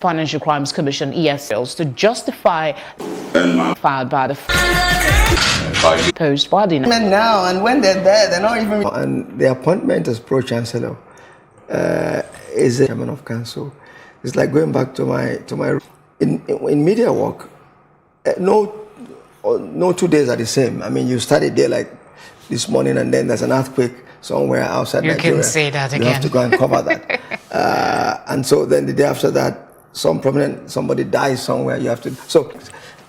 Financial Crimes Commission (EFCL) to justify filed by the post body now, and when they're there, they're not even. And the appointment as pro chancellor is a chairman of council. It's like going back to my in media work. No 2 days are the same. I mean, you start a day like this morning, and then there's an earthquake somewhere outside Nigeria. You can say that again. You have to go and cover that. And so then the day after that, somebody dies somewhere. You have to. So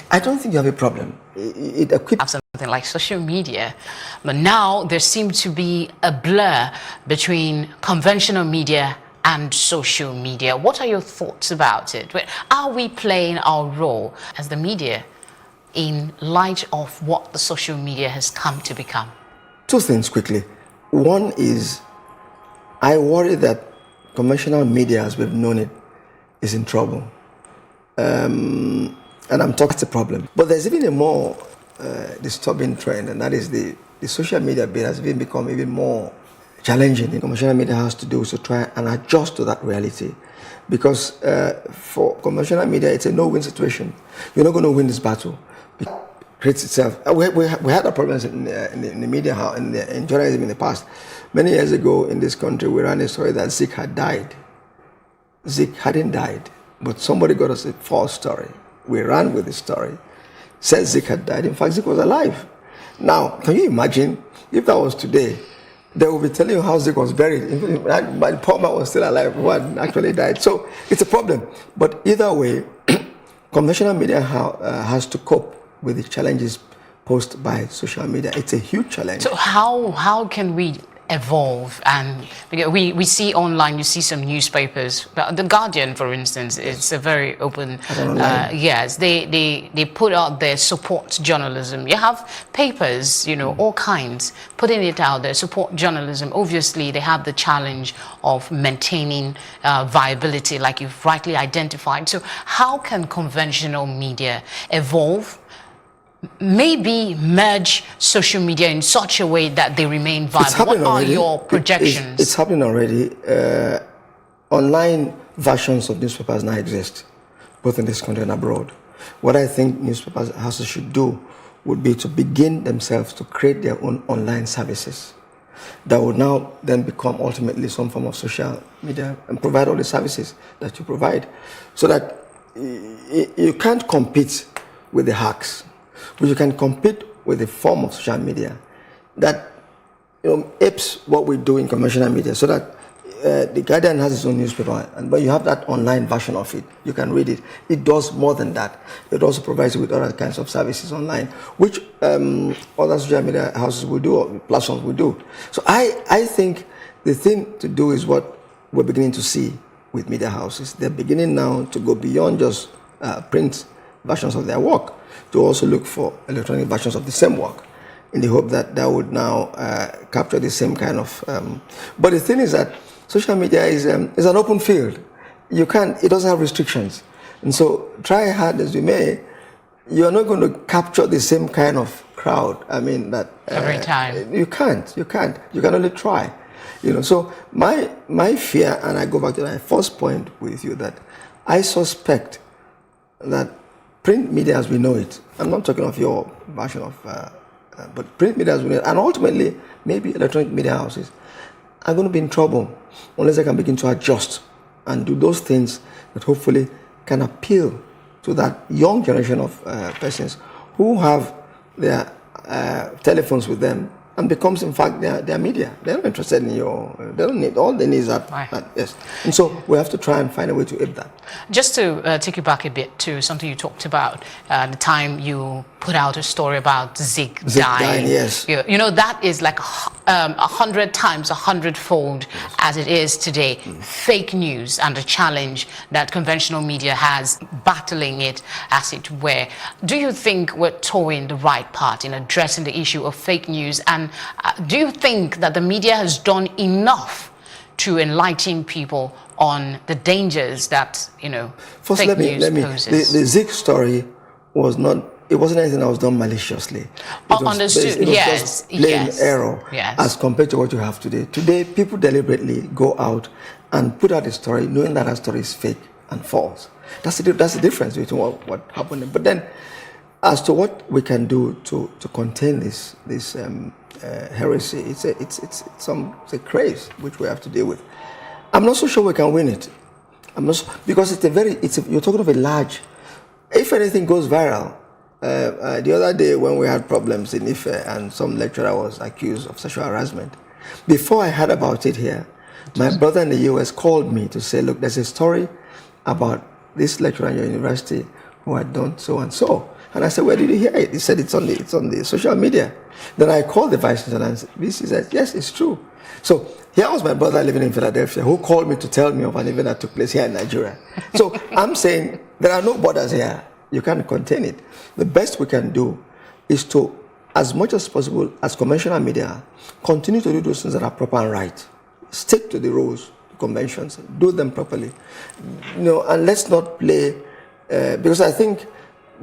I don't think you have a problem. It equips something like social media, but now there seems to be a blur between conventional media and social media. What are your thoughts about it? Are we playing our role as the media in light of what the social media has come to become? Two things quickly. One is, I worry that conventional media, as we've known it, is in trouble. And I'm talking the problem. But there's even a more disturbing trend, and that is the social media bit has even become even more challenging. The conventional media has to do is to try and adjust to that reality. Because for conventional media, it's a no-win situation. You're not going to win this battle. It creates itself. We had our problems in the media, in journalism in the past. Many years ago in this country, we ran a story that Zik had died. Zik hadn't died, but somebody got us a false story. We ran with the story. Said Zik had died. In fact, Zik was alive. Now, can you imagine if that was today? They will be telling you how Zik was buried. My poor man was still alive, who had actually died. So it's a problem. But either way, conventional media has to cope with the challenges posed by social media. It's a huge challenge. So how can we evolve? And we see online, you see some newspapers, The Guardian, for instance, it's a very open, yes, they put out their support journalism. You have papers, all kinds, putting it out there, support journalism. Obviously, they have the challenge of maintaining viability, like you've rightly identified. So how can conventional media evolve? Maybe merge social media in such a way that they remain viable. What are your projections? It's happening already. Online versions of newspapers now exist, both in this country and abroad. What I think newspapers houses should do would be to begin themselves to create their own online services that would now then become ultimately some form of social media and provide all the services that you provide, so that you can't compete with the hacks. But you can compete with a form of social media that apes what we do in conventional media, so that the Guardian has its own newspaper, but you have that online version of it. You can read it. It does more than that. It also provides you with other kinds of services online, which other social media houses will do, or platforms will do. So I think the thing to do is what we're beginning to see with media houses. They're beginning now to go beyond just print versions of their work, to also look for electronic versions of the same work, in the hope that that would now capture the same kind of. But the thing is that social media is an open field. It doesn't have restrictions, and so try hard as you may, you're not going to capture the same kind of crowd. I mean that every time you can't. You can only try. So my fear, and I go back to my first point with you, that I suspect that print media as we know it, I'm not talking of your version of, but print media as we know it, and ultimately maybe electronic media houses, are going to be in trouble unless they can begin to adjust and do those things that hopefully can appeal to that young generation of persons who have their telephones with them, and becomes in fact their media. They're not interested in they don't need, all they need is that, yes. And so we have to try and find a way to aid that. Just to take you back a bit to something you talked about, the time you put out a story about Zik dying. Yes. That is like 100 times, 100-fold as it is today. Fake news and the challenge that conventional media has, battling it as it were. Do you think we're towing the right path in addressing the issue of fake news? And do you think that the media has done enough to enlighten people on the dangers that, First, fake news poses? The Zik story was not. It wasn't anything that was done maliciously. Understood. It was just plain error as compared to what you have today. Today, people deliberately go out and put out a story knowing that story is fake and false. That's the difference between what happened. But then, as to what we can do to contain this heresy, it's a craze which we have to deal with. I'm not so sure we can win it. Because you're talking of a large. If anything goes viral, the other day when we had problems in Ife and some lecturer was accused of sexual harassment, before I heard about it here, my brother in the US called me to say, look, there's a story about this lecturer in your university who had done so and so. And I said, where did you hear it? He said, it's on the social media. Then I called the vice chancellor and he said, yes, it's true. So here was my brother living in Philadelphia who called me to tell me of an event that took place here in Nigeria. So I'm saying there are no borders here. You can't contain it. The best we can do is to, as much as possible, as conventional media, continue to do those things that are proper and right. Stick to the rules, conventions, do them properly. And let's not play, because I think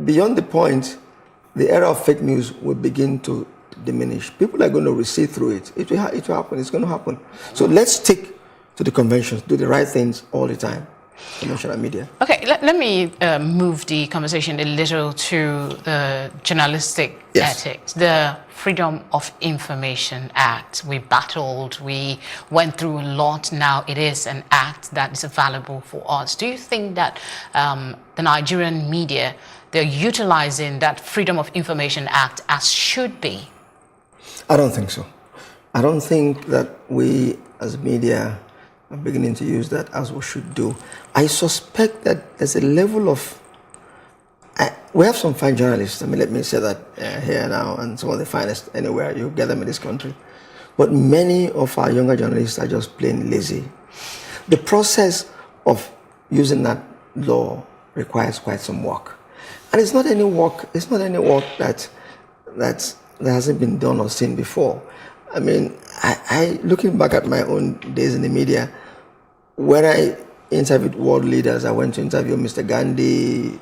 beyond the point, the era of fake news will begin to diminish. People are going to recede through it. It will happen. It's going to happen. So let's stick to the conventions, do the right things all the time. Conventional media. Okay, let me move the conversation a little to journalistic ethics. The Freedom of Information Act. We battled, we went through a lot. Now it is an act that is available for us. Do you think that the Nigerian media, they're utilizing that Freedom of Information Act as should be? I don't think so. I don't think that we as media are beginning to use that as we should do. I suspect that there's a level of... we have some fine journalists. Let me say that here now, and some of the finest anywhere. You get them in this country. But many of our younger journalists are just plain lazy. The process of using that law requires quite some work. And it's not any work that hasn't been done or seen before. I mean, I looking back at my own days in the media, when I interviewed world leaders, I went to interview Mr. Gandhi,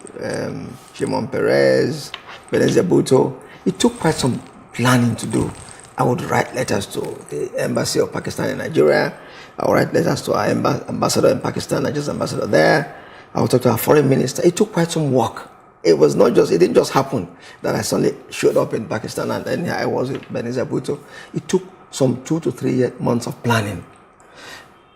Shimon Peres, Benazir Bhutto. It took quite some planning to do. I would write letters to the embassy of Pakistan in Nigeria. I would write letters to our ambassador in Pakistan, Nigeria's ambassador there. I would talk to our foreign minister. It took quite some work. It didn't just happen that I suddenly showed up in Pakistan and then here I was with Benazir Bhutto. It took some 2 to 3 months of planning.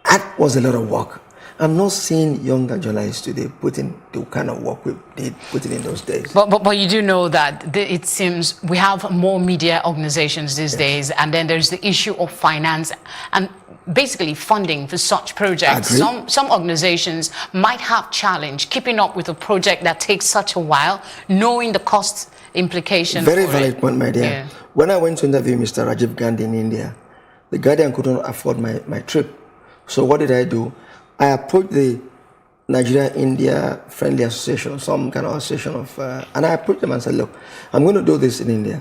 That was a lot of work. I'm not seeing younger journalists today putting the kind of work we did putting in those days. But you do know that it seems we have more media organizations these days, and then there's the issue of finance and basically funding for such projects. Some organizations might have challenge keeping up with a project that takes such a while, knowing the cost implication. Very valid point, my dear. Yeah. When I went to interview Mr. Rajiv Gandhi in India, the Guardian could not afford my trip. So what did I do? I approached the Nigeria-India Friendly Association, some kind of association and I approached them and said, look, I'm going to do this in India.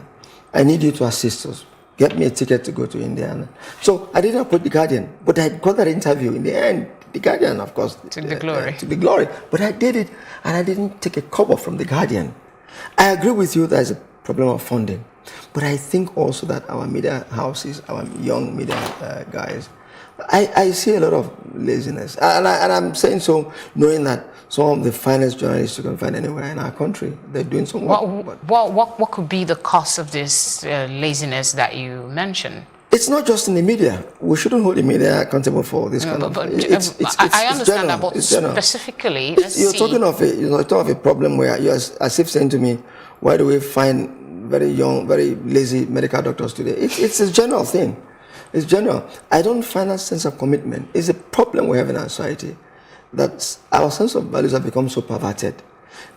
I need you to assist us. Get me a ticket to go to India. So I didn't approach the Guardian, but I got that interview. In the end, the Guardian, of course, took the glory. Took the glory. But I did it, and I didn't take a kobo from the Guardian. I agree with you there's a problem of funding. But I think also that our media houses, our young media guys, I see a lot of laziness. And I'm saying so knowing that some of the finest journalists you can find anywhere in our country, they're doing some work. What could be the cost of this laziness that you mentioned? It's not just in the media. We shouldn't hold the media accountable for this kind of... I understand that, but specifically, you're talking of a problem where you're as if saying to me, why do we find very young, very lazy medical doctors today? It's a general thing. It's general. I don't find that sense of commitment. It's a problem we have in our society, that our sense of values have become so perverted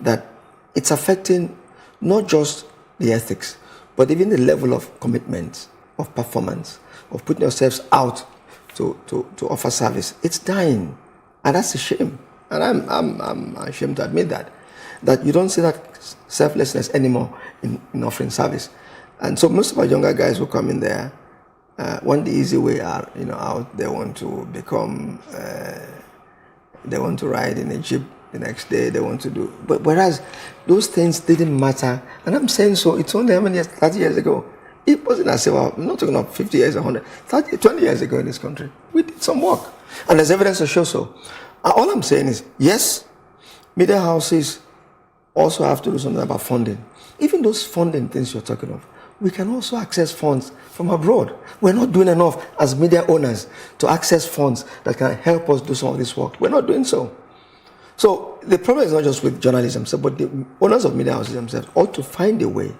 that it's affecting not just the ethics, but even the level of commitment, of performance, of putting yourselves out to offer service. It's dying, and that's a shame. And I'm ashamed to admit that you don't see that selflessness anymore in offering service. And so most of our younger guys who come in there want the easy way out. They want to become. They want to ride in a jeep the next day. They want to do. But whereas those things didn't matter, and I'm saying so. It's only how many years? 30 years ago. It wasn't as if I'm not talking about 50 years or 100. 30, 20 years ago in this country, we did some work, and there's evidence to show so. All I'm saying is, yes, Media houses also have to do something about funding. Even those funding things you're talking of, we can also access funds from abroad. We're not doing enough as media owners to access funds that can help us do some of this work. We're not doing so. So the problem is not just with journalism, but the owners of media houses themselves ought to find a way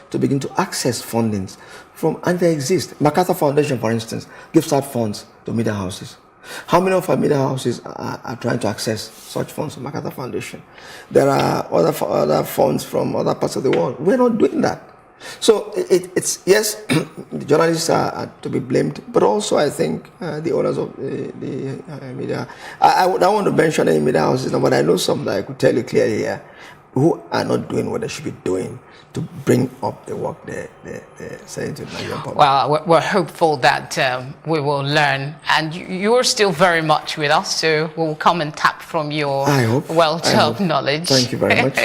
to begin to access fundings from, and they exist. MacArthur Foundation, for instance, gives out funds to media houses. How many of our media houses are trying to access such funds from MacArthur Foundation? There are other funds from other parts of the world. We're not doing that. So it's yes, the journalists are to be blamed, but also I think the owners of the media. I don't want to mention any media houses, but I know some that I could tell you clearly here who are not doing what they should be doing to bring up the work they're saying to the Nigerian public. Well, we're hopeful that we will learn, and you're still very much with us, so we'll come and tap from your wealth of knowledge. Thank you very much.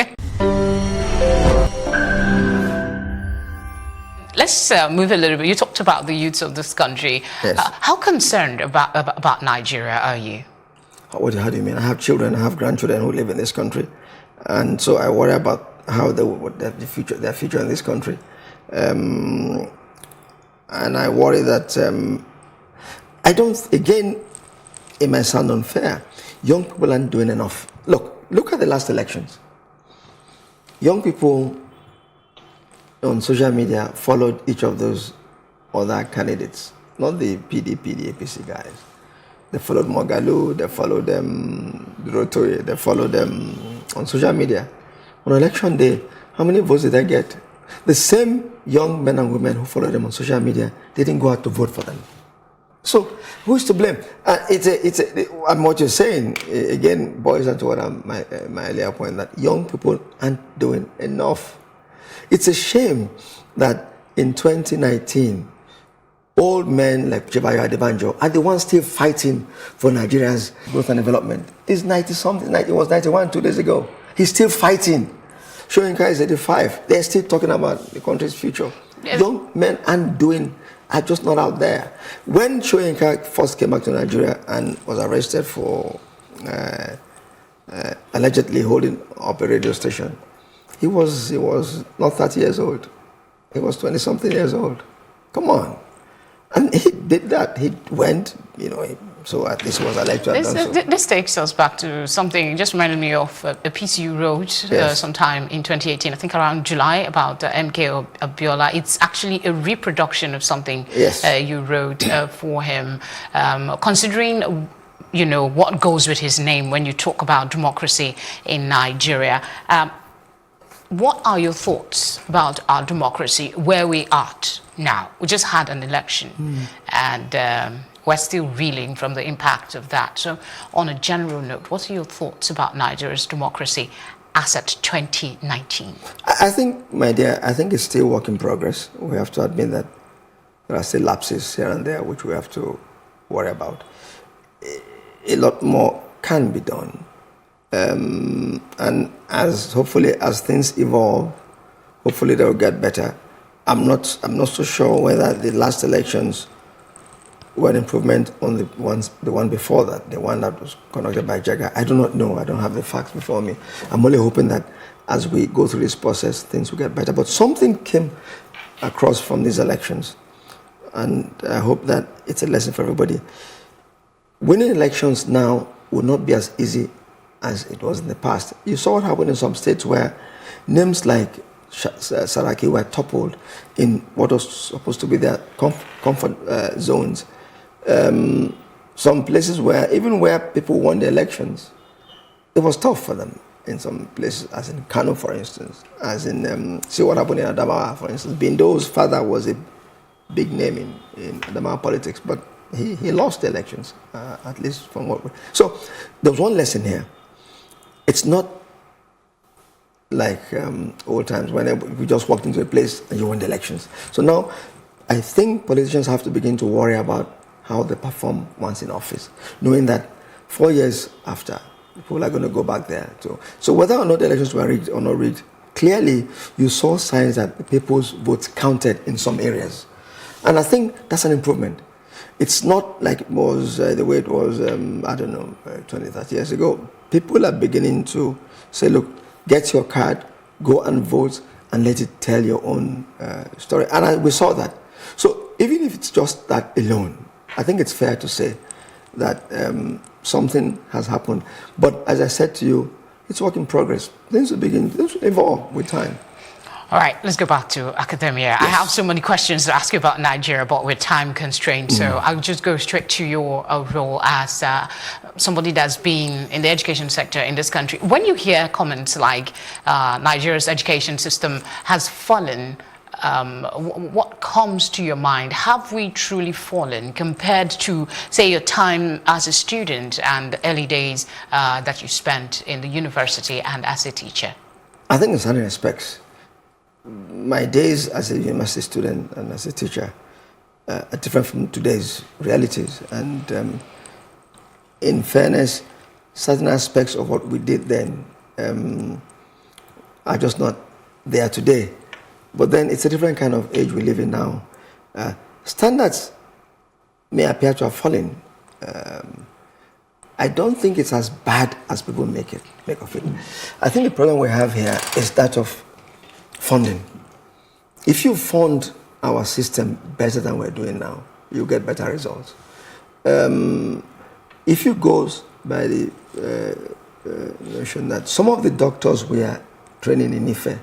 Let's move a little bit. You talked about the youths of this country. Yes. How concerned about Nigeria are you? How do you mean? I have children, I have grandchildren who live in this country, and so I worry about how their future in this country, and I worry that I don't. Again, it might sound unfair. Young people aren't doing enough. Look at the last elections. Young people on social media followed each of those other candidates, not the PDP, the APC guys. They followed Mogalu, they followed them, Rotoye, they followed them on social media. On election day, how many votes did they get? The same young men and women who followed them on social media didn't go out to vote for them. So who's to blame? And what you're saying, again, boils down to what my earlier point, that young people aren't doing enough. It's a shame that in 2019, old men like Chibayo Adebanjo are the ones still fighting for Nigeria's growth and development. He's 90-something, he was 91 2 days ago. He's still fighting. Soyinka is 85. They're still talking about the country's future. Yes. Young men are just not out there. When Soyinka first came back to Nigeria and was arrested for allegedly holding up a radio station, he was not 30 years old. He was 20-something years old. Come on. And he did that. He went, so at least was allowed to have done so. This takes us back to something, just reminded me of a piece you wrote sometime in 2018, I think around July, about MK Abiola. It's actually a reproduction of something you wrote for him. Considering what goes with his name when you talk about democracy in Nigeria, what are your thoughts about our democracy, where we are now? We just had an election, and we're still reeling from the impact of that. So on a general note, what are your thoughts about Nigeria's democracy as at 2019? I think, my dear, it's still work in progress. We have to admit that there are still lapses here and there which we have to worry about. A lot more can be done. And hopefully as things evolve, hopefully they will get better. I'm not so sure whether the last elections were an improvement on the one before that, the one that was conducted by Jega. I do not know. I don't have the facts before me. I'm only hoping that as we go through this process, things will get better. But something came across from these elections, and I hope that it's a lesson for everybody. Winning elections now will not be as easy as it was in the past. You saw what happened in some states where names like Saraki were toppled in what was supposed to be their comfort zones. Some places where people won the elections, it was tough for them in some places, as in Kano, for instance, as in, see what happened in Adamawa, for instance. Bindo's father was a big name in Adamawa politics, but he lost the elections, at least from what we... So there was one lesson here. It's not like old times when we just walked into a place and you won the elections. So now I think politicians have to begin to worry about how they perform once in office, knowing that 4 years after, people are going to go back there too. So whether or not the elections were rigged or not rigged, clearly you saw signs that the people's votes counted in some areas. And I think that's an improvement. It's not like it was the way it was, 20, 30 years ago. People are beginning to Say, look, get your card, go and vote, and let it tell your own story. And we saw that. So even if it's just that alone, I think it's fair to say that something has happened. But as I said to you, it's work in progress. Things will evolve with time. All right, let's go back to academia. Yes. I have so many questions to ask you about Nigeria, but we're time constrained, so I'll just go straight to your role as somebody that's been in the education sector in this country. When you hear comments like Nigeria's education system has fallen, what comes to your mind? Have we truly fallen compared to, say, your time as a student and the early days that you spent in the university and as a teacher? I think in certain respects, my days as a university student and as a teacher are different from today's realities. And in fairness, certain aspects of what we did then are just not there today. But then it's a different kind of age we live in now. Standards may appear to have fallen. I don't think it's as bad as people make of it. I think the problem we have here is that of funding. If you fund our system better than we're doing now, you get better results. If you go by the notion that some of the doctors we are training in IFE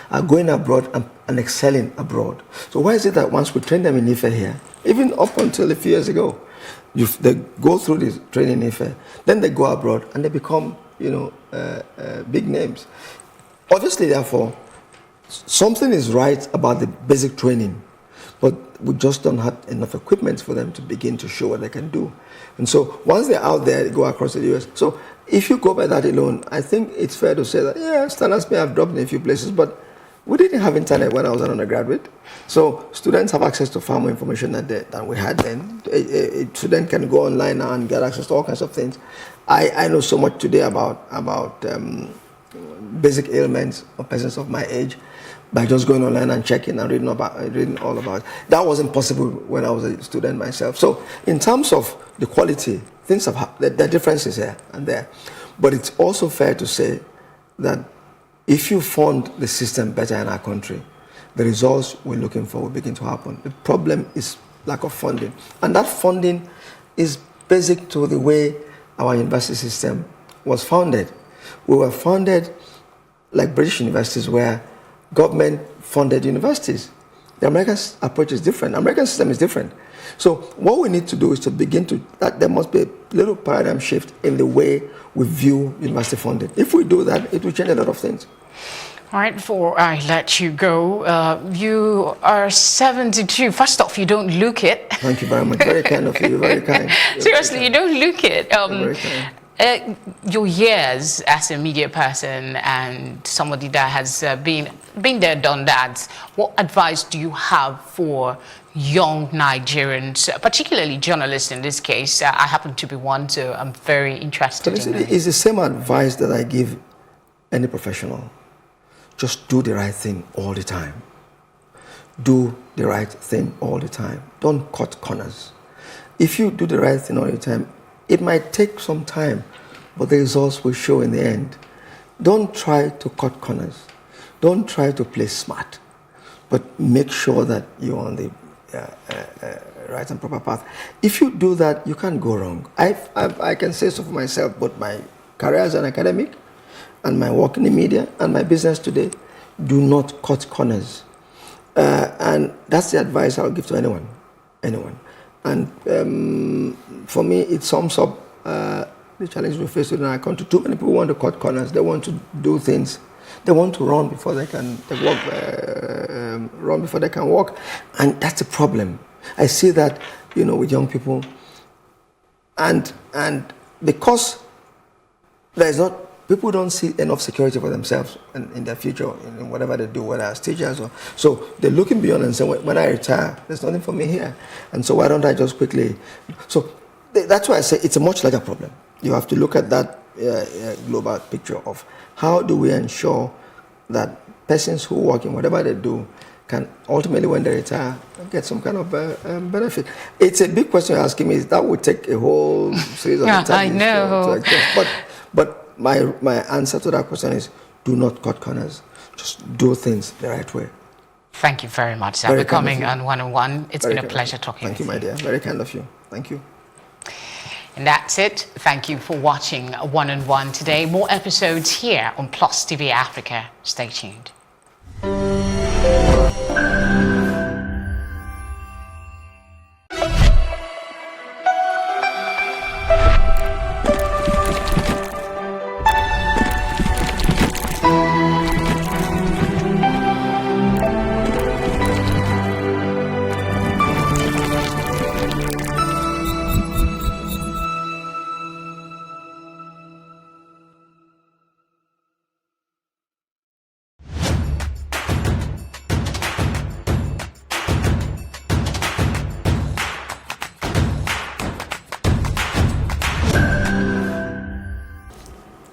are going abroad and excelling abroad. So why is it that once we train them in IFE here, even up until a few years ago, they go through this training in IFE, then they go abroad and they become, big names. Obviously, therefore, something is right about the basic training, but we just don't have enough equipment for them to begin to show what they can do. And so once they're out there, they go across the US. So if you go by that alone, I think it's fair to say that, yeah, standards may have dropped in a few places, but we didn't have internet when I was an undergraduate. So students have access to far more information than we had then. A student can go online now and get access to all kinds of things. I know so much today about basic ailments of persons of my age by just going online and checking and reading all about it. That wasn't possible when I was a student myself. So in terms of the quality, things have there are differences here and there. But it's also fair to say that if you fund the system better in our country, the results we're looking for will begin to happen. The problem is lack of funding. And that funding is basic to the way our university system was founded. We were founded like British universities where government funded universities. The American approach is different. The American system is different. So what we need to do is to begin to, there must be a little paradigm shift in the way we view university funding. If we do that, it will change a lot of things. All right, before I let you go, you are 72. First off, you don't look it. Thank you very much. Very kind of you. Very kind. Seriously, you don't look it. Very kind. Your years as a media person and somebody that has been there, done that, what advice do you have for young Nigerians, particularly journalists in this case? I happen to be one, so I'm very interested in it. It's the same advice that I give any professional. Just do the right thing all the time. Do the right thing all the time. Don't cut corners. If you do the right thing all the time, it might take some time, but the results will show in the end. Don't try to cut corners. Don't try to play smart, but make sure that you're on the right and proper path. If you do that, you can't go wrong. I can say so for myself, but my career as an academic and my work in the media and my business today, do not cut corners. And that's the advice I'll give to anyone. And for me, it sums up the challenge we face in our country. Too many people want to cut corners. They want to do things. They want to run before they can walk. And that's a problem. I see that, with young people. And because people don't see enough security for themselves in their future, in whatever they do, whether as teachers or so, they're looking beyond and saying, when I retire, there's nothing for me here, and so why don't I just quickly? So that's why I say it's a much larger problem. You have to look at that global picture of how do we ensure that persons who work in whatever they do can ultimately, when they retire, get some kind of benefit. It's a big question you're asking me. That would take a whole series of interviews. I know. But my answer to that question is do not cut corners. Just do things the right way. Thank you very much, sir, Very for kind of coming you. on One-on-One. It's Very been a kind of pleasure you. talking Thank with you, my dear. Very kind of you. Thank you. And that's it. Thank you for watching One-on-One today. More episodes here on Plus TV Africa. Stay tuned.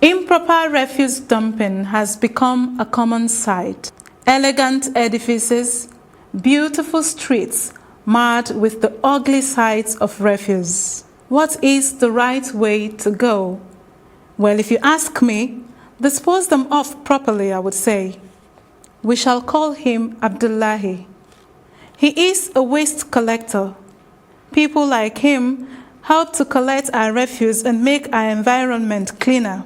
Improper refuse dumping has become a common sight. Elegant edifices, beautiful streets marred with the ugly sights of refuse. What is the right way to go? Well, if you ask me, dispose them off properly, I would say. We shall call him Abdullahi. He is a waste collector. People like him help to collect our refuse and make our environment cleaner.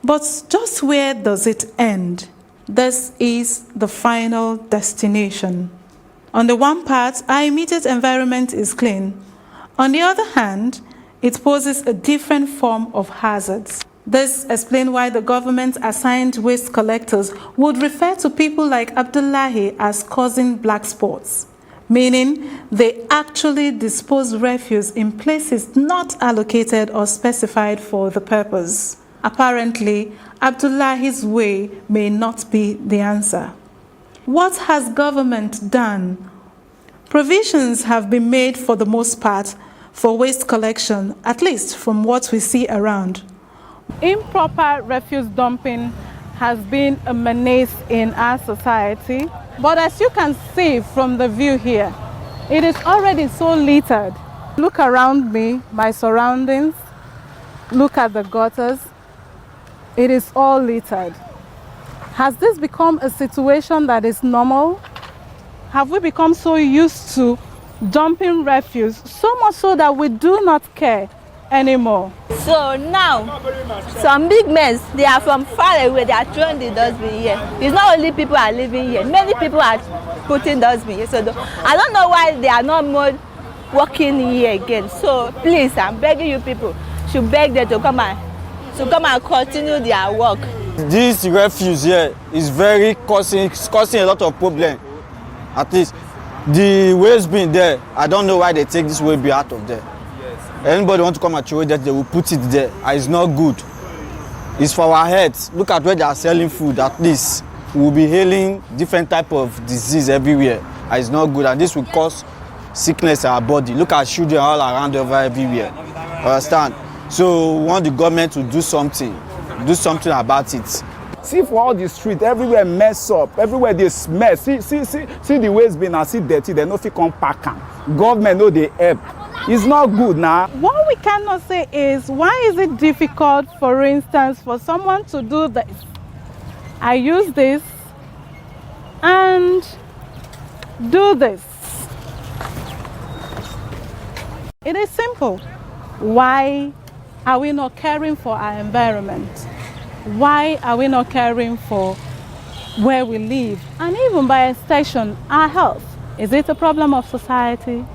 But just where does it end? This is the final destination. On the one part, our immediate environment is clean. On the other hand, it poses a different form of hazards. This explains why the government assigned waste collectors would refer to people like Abdullahi as causing black spots, meaning they actually dispose refuse in places not allocated or specified for the purpose. Apparently, Abdullahi's way may not be the answer. What has government done? Provisions have been made for the most part for waste collection, at least from what we see around. Improper refuse dumping has been a menace in our society, but as you can see from the view here, it is already so littered. Look around me, my surroundings, look at the gutters. It is all littered. Has this become a situation that is normal? Have we become so used to dumping refuse, so much so that we do not care anymore? So now, some big men, they are from far away, they are throwing the dustbin here. It's not only people are living here, many people are putting dustbin here. So I don't know why they are not more working here again. So please, I'm begging you people, should beg them to come and continue their work. This refuse here is very causing a lot of problem. At least the waste bin there, I don't know why they take this waste bin out of there. Anybody want to come and throw that, they will put it there. And it's not good. It's for our heads. Look at where they are selling food. At least we will be hailing different type of disease everywhere. And it's not good, and this will cause sickness in our body. Look at children all around everywhere. Understand? So we want the government to do something about it. See for all the street, everywhere mess up, everywhere they smell. See the waste bin and see dirty, they no fit come pack am. Government no dey help. It's not good now. What we cannot say is, why is it difficult, for instance, for someone to do this? I use this and do this. It is simple. Why are we not caring for our environment? Why are we not caring for where we live? And even by extension, our health. Is it a problem of society?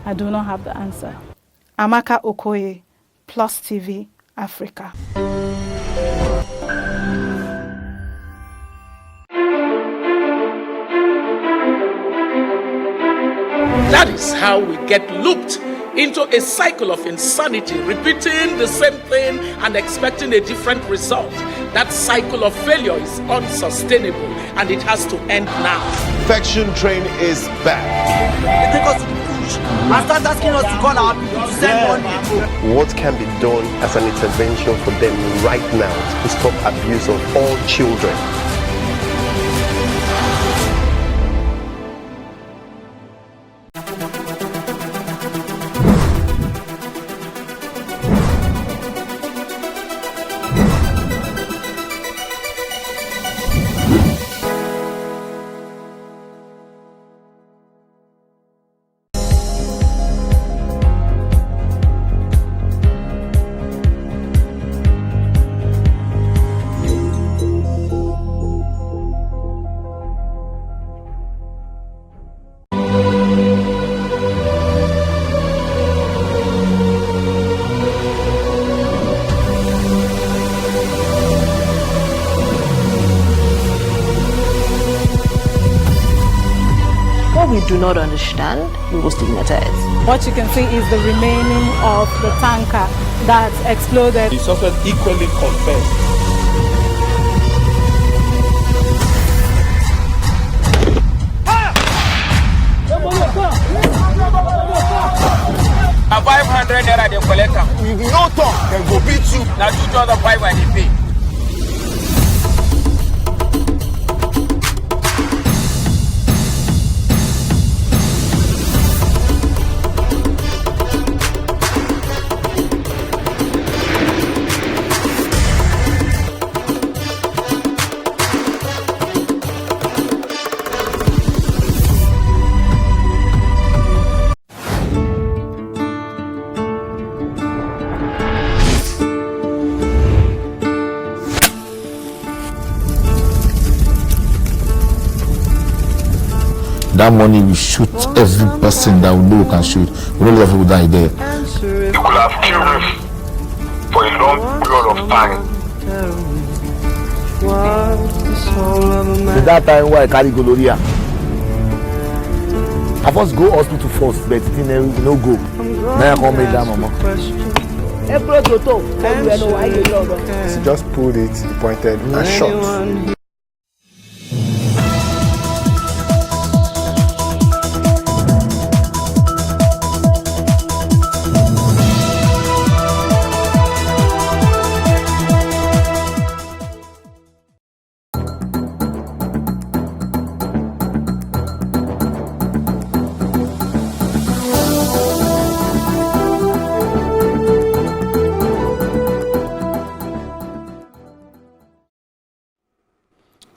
I do not have the answer. Amaka Okoye, Plus TV, Africa. That is how we get looped into a cycle of insanity, repeating the same thing and expecting a different result. That cycle of failure is unsustainable and it has to end now. Infection train is back. They take us to the bush and start asking us to call our people to send money. What can be done as an intervention for them right now to stop abuse of all children? we do not understand, we will stigmatize. What you can see is the remaining of the tanker that exploded. The suspect equally confessed. A 500 naira they collect am. If you no talk, dem go beat you. Na 2,500 I dey pay. That money will shoot every person that we know can shoot. We don't let people die there. You could have killed me for a long period of time. So that time why I carry gonorrhea. I first go hospital first, but it no go. Now I come make that mama. He just pulled it, he pointed and shot.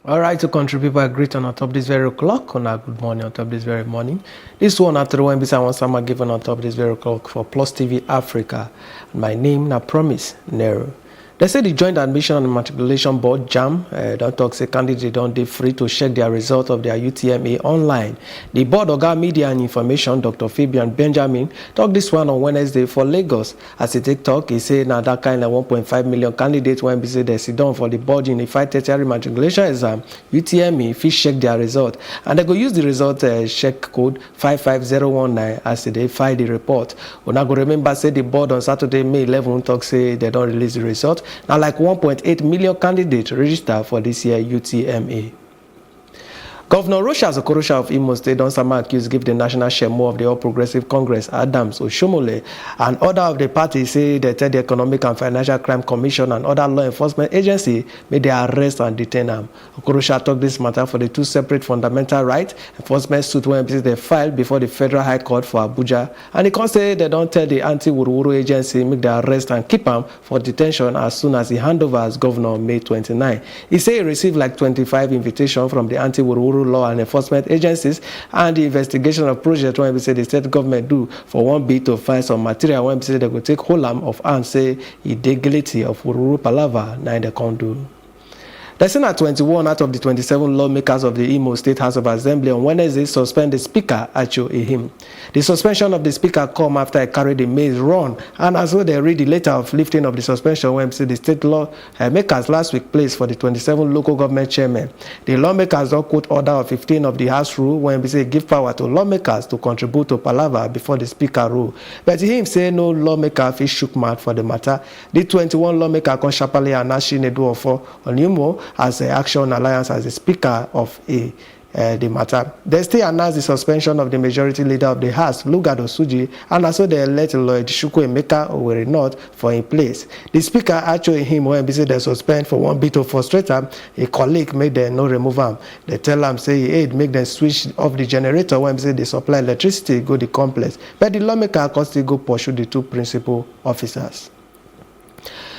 All right, to country people, I greet on top this very clock. On a good morning on top this very morning. This one after one beside one summer given on top this very clock for Plus TV Africa. My name na Promise Nero. They say the Joint Admission and Matriculation Board (JAMB) don't talk say candidates don't be free to check their result of their UTME online. The board Oga Media and Information, Dr. Fabian Benjamin, talk this one on Wednesday for Lagos. As he take talk, he say now that kind of 1.5 million candidates when be say they sit down for the board in the 5 tertiary matriculation exam UTME, if check their result, and they go use the result check code 55019 as they file the report. We now go remember say the board on Saturday May 11 talk say they don't release the result. Now, like 1.8 million candidates registered for this year UTME. Governor Rochas Okorocha of Imo State don sama accuse give the national chairman of the All Progressive Congress, Adams Oshomole, and other of the party say they tell the Economic and Financial Crime Commission and other law enforcement agency may they arrest and detain them. Okorocha talk this matter for the two separate fundamental right enforcement suit when they filed before the Federal High Court for Abuja, and he can say they don't tell the anti-Wuruwuru agency make the arrest and keep him for detention as soon as he hand over as governor on May 29. He say he received like 25 invitations from the anti-Wuruwuru law and enforcement agencies and the investigation of project when we say the state government do for one bit to find some material when we say they go take whole arm of and say he guilty of Wuruwuru palava na in the condo. The Senate 21 out of the 27 lawmakers of the Imo State House of Assembly on Wednesday suspend the Speaker, Acho Ehim. The suspension of the Speaker come after I carried the maze run, and as well they read the letter of lifting of the suspension when the state lawmakers last week placed for the 27 local government chairmen. The lawmakers don't quote order of 15 of the House rule when we say give power to lawmakers to contribute to palava before the Speaker rule. But him say no lawmaker fish shook mad for the matter. The 21 lawmaker come sharply and Nashi Neduofo on Umo as Action Alliance as the Speaker of the matter. They still announced the suspension of the majority leader of the House, Lugado Suji, and also they elect Lloyd Chukwuemeka Owerri North for in place. The Speaker actually him when they say they suspend for one bit of frustrator, a colleague made them no remove him. They tell him say he aid make them switch off the generator when they say they supply electricity go the complex. But the lawmaker can still go pursue the two principal officers.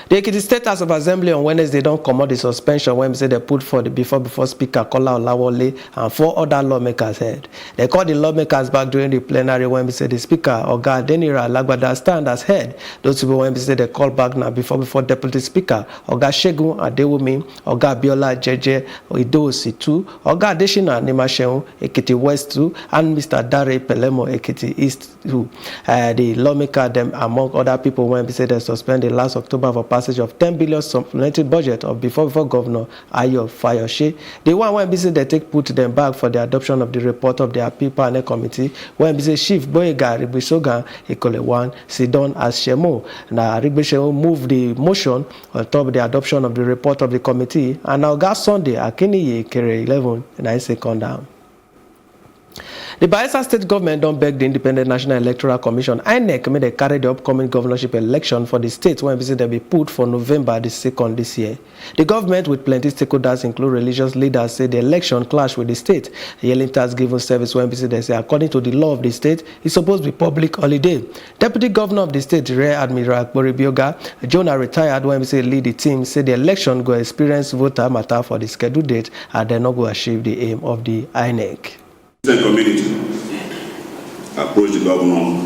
The Ekiti State House of Assembly on Wednesday don't come out the suspension when they put for the before Speaker Kola Olawole and 4 other lawmakers head. They called the lawmakers back during the plenary when we say the Speaker Oga Adenira Lagbada stand as head. Those people when we say they call back now before Deputy Speaker Oga Shegun Adewumi, Oga Biola Jeje Idosi 2, Oga Adeshina Nimasheun Ekiti West 2, and Mr. Dare Pelemo Ekiti East 2. The lawmaker them among other people when we say they suspended last October for past passage of 10 billion supplementary budget of before Governor Ayo Fayose. The one when BC they take put them back for the adoption of the report of the appeal panel committee when BC Chief Boyega Rigbisogan Ikolewan Sidon as Shemo. Now Rigbisogan moved the motion on top of the adoption of the report of the committee, and now got Sunday Akiniyi Kere 11 and I second down. The Bayelsa State government don't beg the Independent National Electoral Commission, INEC, may they carry the upcoming governorship election for the state when visit they be put for November the 2nd this year. The government, with plenty stakeholders, include religious leaders, say the election clash with the state. The yelling tax given service when visit they say according to the law of the state, it's supposed to be public holiday. Deputy Governor of the state, Rear Admiral Akbori Bioga, Jonah retired when we say lead the team, say the election go experience voter matter for the scheduled date and they not go achieve the aim of the INEC. The community approached the governor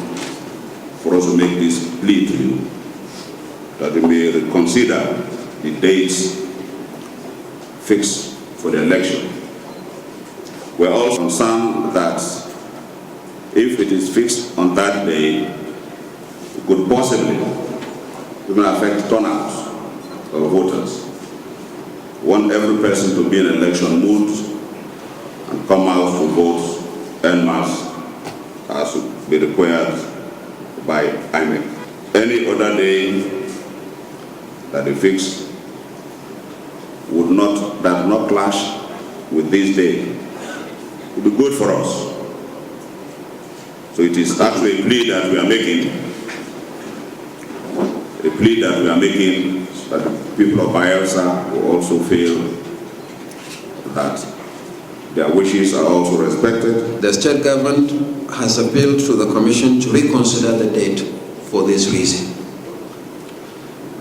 for us to make this plea to you that they may reconsider the dates fixed for the election. We're also concerned that if it is fixed on that day, it could possibly even affect turnout of voters. We want every person to be in election mood and come out to vote en masse as would be required by INEC. Any other day that they fix would not clash with this day would be good for us. So it is actually a plea that we are making, that the people of Bayelsa will also feel that their wishes are also respected. The state government has appealed to the commission to reconsider the date for this reason.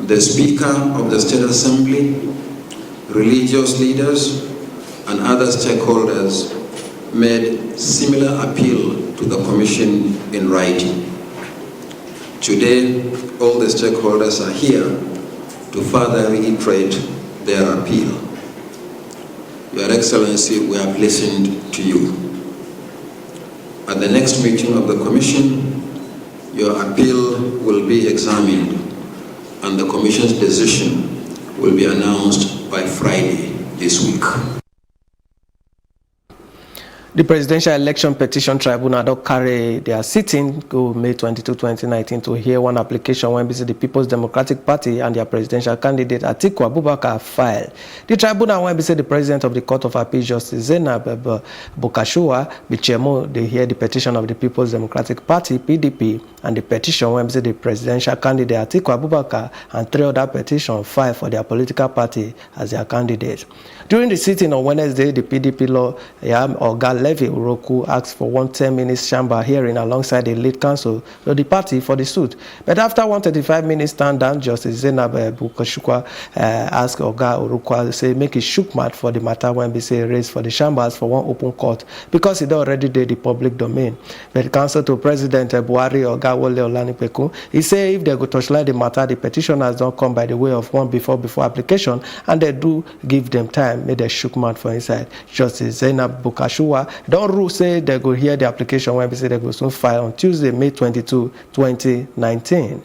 The Speaker of the State Assembly, religious leaders, and other stakeholders made similar appeal to the commission in writing. Today, all the stakeholders are here to further reiterate their appeal. Your Excellency, we have listened to you. At the next meeting of the Commission, your appeal will be examined and the Commission's decision will be announced by Friday this week. The Presidential Election Petition Tribunal don't carry their sitting go May 22, 2019 to hear one application when the People's Democratic Party and their presidential candidate Atiku Abubakar filed. The tribunal when the President of the Court of Appeal, Justice Zainab Bukashua Bichemo, they hear the petition of the People's Democratic Party, PDP, and the petition when the presidential candidate Atiku Abubakar and 3 other petitions filed for their political party as their candidate. During the sitting on Wednesday, the PDP lawyer Oga Levy Uroku asked for 110-minute chamber hearing alongside the lead counsel of the party for the suit. But after 135-minute stand down, Justice Zainab Bukashukwa asked Oga Uroku say make it shook mad for the matter when they say raised for the chambers for one open court because it already did the public domain. But counsel to President Buhari Oga Wole Olanipeku, he say if they go touchlight the matter, the petitioners don't come by the way of one before application, and they do give them time. Made a shook mouth for inside. Justice Zainab Bukashua don't rule say they go hear the application when we say they go soon file on Tuesday, May 22, 2019.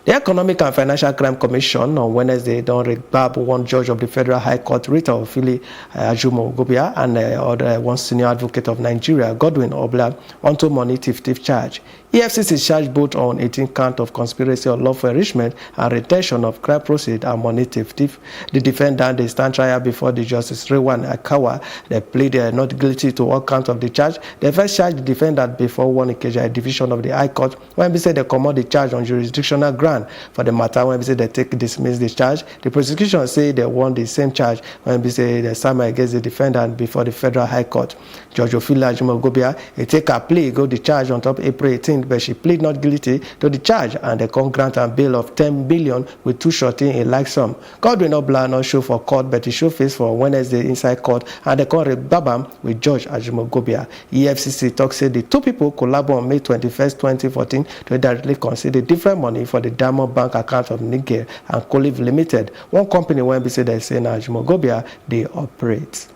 The Economic and Financial Crime Commission on Wednesday don't regbab one judge of the Federal High Court, Rita Ofili Ajumo-Gobia, and one senior advocate of Nigeria, Godwin Obla, onto money thief charge. EFCC charged both on 18 count of conspiracy or lawful enrichment and retention of crime proceeds and money thief. The defendant, they stand trial before the Justice Rewan Akawa. They pleaded not guilty to all counts of the charge. They first charged the defendant before one Ikeja division of the High Court when we say they commit the charge on jurisdictional ground. For the matter when we say they dismiss the charge, the prosecution say they won the same charge when we say they summon against the defendant before the Federal High Court. Judge Ofili Ajumo-Gobia, he take a plea, go the charge on top April 18th, but she plead not guilty to the charge and they can grant a bail of 10 billion with 2 shorting a like sum. Godwin Obla not show for court, but he show face for Wednesday inside court and they can rebabam with Judge Ajumo-Gobia. EFCC talk say the 2 people collabo on May 21st, 2014 to directly consider different money for the Diamond Bank account of Niger and Colive Limited. One company when we say they say Ajumo-Gobia they operate.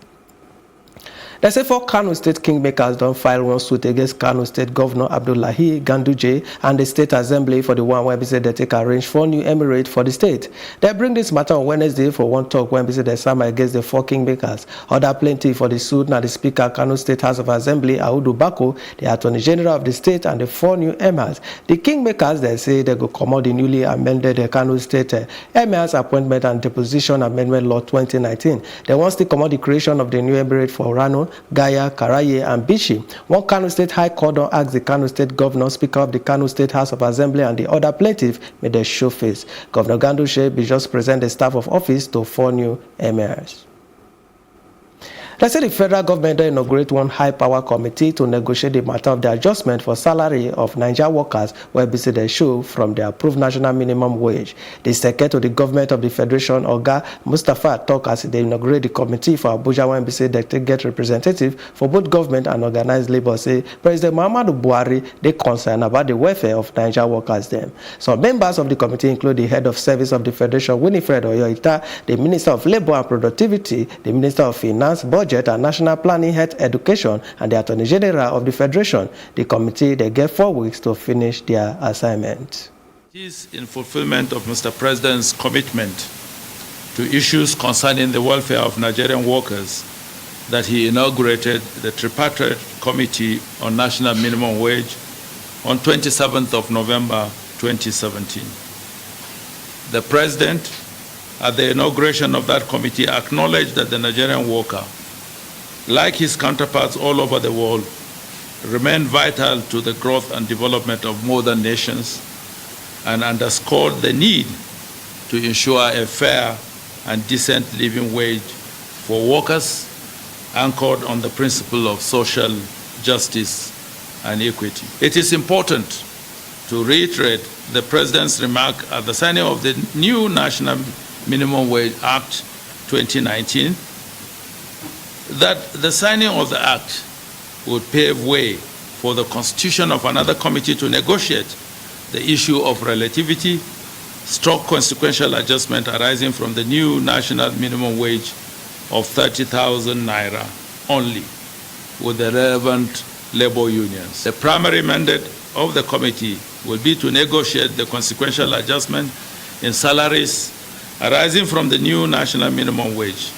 They say 4 Kano State kingmakers don't file one suit against Kano State Governor Abdullahi Ganduje and the State Assembly for the one where they take arrange 4 new emirates for the state. They bring this matter on Wednesday for one talk when they summer against the 4 kingmakers. Other plenty for the suit now the Speaker Kano State House of Assembly Audu Bako, the Attorney General of the state, and the 4 new emirs. The kingmakers they say they go come out the newly amended Kano State emirs appointment and deposition amendment law 2019. They want to come out the creation of the new emirate for Rano, Gaya, Karaye, and Bichi. One Kano State High Court don't ask the Kano State Governor, Speaker of the Kano State House of Assembly, and the other plaintiff made their show face. Governor Ganduje be just present the staff of office to 4 new emirs. They say the federal government inaugurate one high-power committee to negotiate the matter of the adjustment for salary of Nigeria workers where busy they show from the approved national minimum wage. The secretary to the government of the federation, Oga Mustafa, talk as they inaugurate the committee for Abuja when busy they get representative for both government and organized labor. Say President Muhammadu Buhari they concerned about the welfare of Nigeria workers. Them some members of the committee include the head of service of the federation, Winifred Oyoita, the minister of labor and productivity, the minister of finance, budget and national planning, health, education, and the attorney general of the federation. The committee they get 4 weeks to finish their assignment. It is in fulfillment of Mr. President's commitment to issues concerning the welfare of Nigerian workers that he inaugurated the Tripartite Committee on National Minimum Wage on 27th of November 2017. The President, at the inauguration of that committee, acknowledged that the Nigerian worker, like his counterparts all over the world, remain vital to the growth and development of modern nations and underscored the need to ensure a fair and decent living wage for workers anchored on the principle of social justice and equity. It is important to reiterate the President's remark at the signing of the new National Minimum Wage Act 2019 that the signing of the Act would pave way for the constitution of another committee to negotiate the issue of relativity, stroke consequential adjustment arising from the new national minimum wage of 30,000 naira only with the relevant labor unions. The primary mandate of the committee will be to negotiate the consequential adjustment in salaries arising from the new national minimum wage.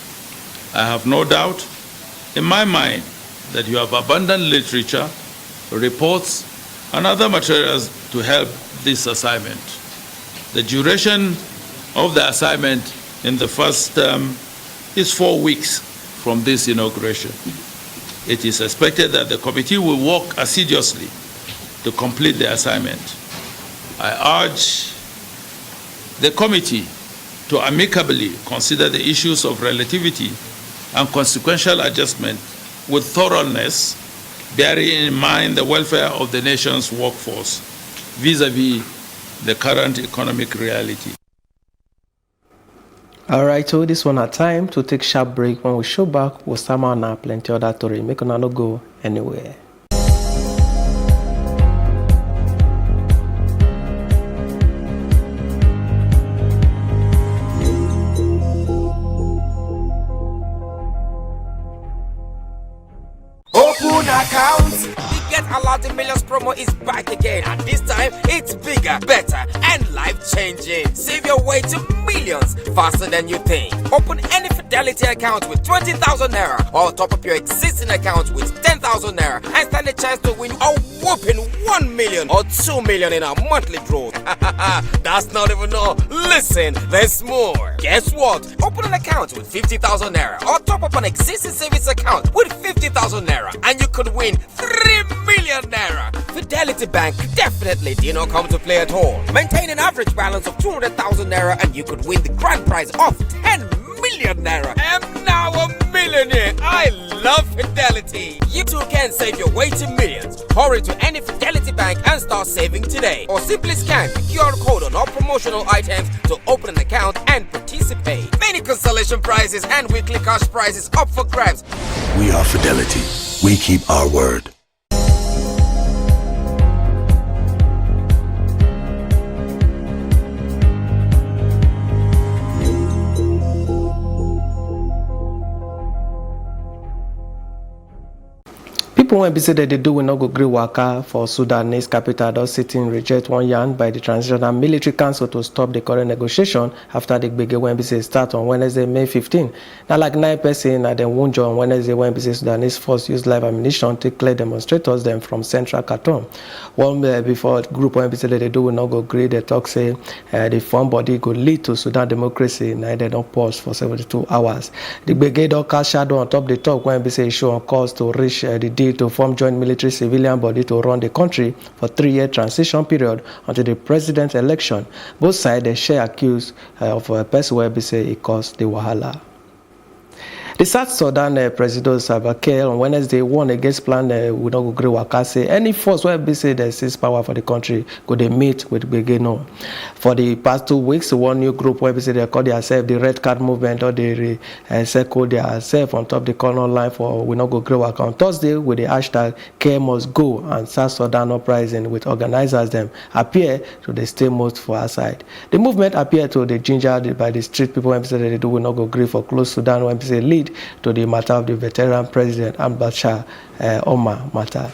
I have no doubt in my mind that you have abundant literature, reports, and other materials to help this assignment. The duration of the assignment in the first term is 4 weeks from this inauguration. It is expected that the committee will work assiduously to complete the assignment. I urge the committee to amicably consider the issues of relativity and consequential adjustment with thoroughness, bearing in mind the welfare of the nation's workforce vis-a-vis the current economic reality. All right, so this one at time to take sharp break. When we show back, we'll summon now plenty other story. Make una no go anywhere. Open accounts. Get a lot of millions promo is back again, and this time it's bigger, better, and life-changing. Save your way to millions faster than you think. Open any Fidelity account with 20,000 naira, or top up your existing account with 10,000 naira, and stand a chance to win a whopping 1 million or 2 million in our monthly draw. That's not even all. Listen, there's more. Guess what? Open an account with 50,000 naira, or top up an existing savings account with 50,000 naira, and you could win 3 million naira. Fidelity Bank definitely did not come to play at all. Maintain an average balance of 200,000 naira and you could win the grand prize of 10 million naira. I'm now a millionaire. I love Fidelity. You too can save your way to millions. Hurry to any Fidelity Bank and start saving today. Or simply scan the QR code on all promotional items to open an account and participate. Many consolation prizes and weekly cash prizes up for grabs. We are Fidelity. We keep our word. people when be say that they do will not go gree waka for Sudanese capital does sitting reject one yarn by the Transitional Military Council to stop the current negotiation after the big when be say start on Wednesday, May 15. Now like 9 person and then one on Wednesday when be say Sudanese force use live ammunition to clear demonstrators them from central Khartoum. One before group when be say that they do will not go gree, they talk say the form body could lead to Sudan democracy. Now they don't pause for 72 hours. The brigade or cast shadow on top the talk when be say show on course to reach the deal to form joint military civilian body to run the country for 3-year transition period until the president election. Both sides they share accuse of a person where be say it caused the wahala. The South Sudan President Salva Kiir on Wednesday warned against plan we not go gree waka say any force where be say they seize power for the country could they meet with Begeno. For the past 2 weeks, one new group where be say they call themselves the Red Card Movement or they circle themselves on top the corner line for we not go gree waka on Thursday with the hashtag Kiir must go and South Sudan uprising with organizers them appear to the stay most for our side. The movement appear to the ginger by the street people when be say they do will not go gree for close Sudan when be say lead to the matter of the veteran president al-Bashir Omar matter.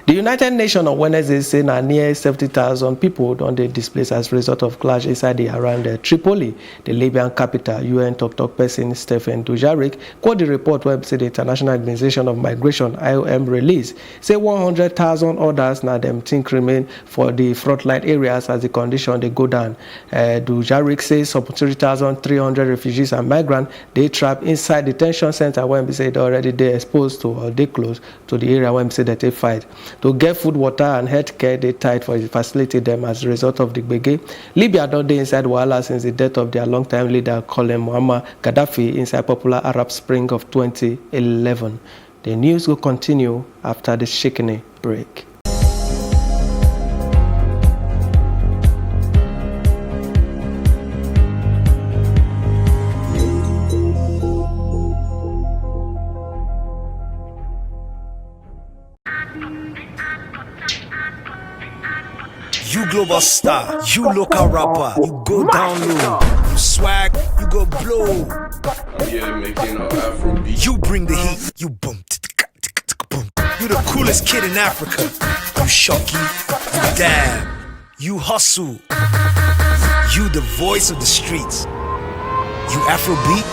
The United Nations on Wednesday say that near 70,000 people don't they displaced as a result of clash inside the around Tripoli, the Libyan capital. UN talk person Stephen Dujarric quote the report where the International Organization of Migration IOM release say 100,000 others now them think remain for the frontline areas as the condition they go down. Dujarric says some 3,300 refugees and migrants they trapped inside detention center when they say they already they exposed to or they close to the area when they say that they fight. To get food, water, and health care, they tied for facilitate them as a result of the Gbege. Libya don't they inside Wahala since the death of their longtime leader, Colonel Muammar Gaddafi, inside popular Arab Spring of 2011. The news will continue after the shaking break. You global star, you local rapper, you go down low. You swag, you go blow. Yeah, making an Afrobeat. You bring the heat, you boom. You the coolest kid in Africa. You shocky, you dab, you hustle. You the voice of the streets. You Afrobeat.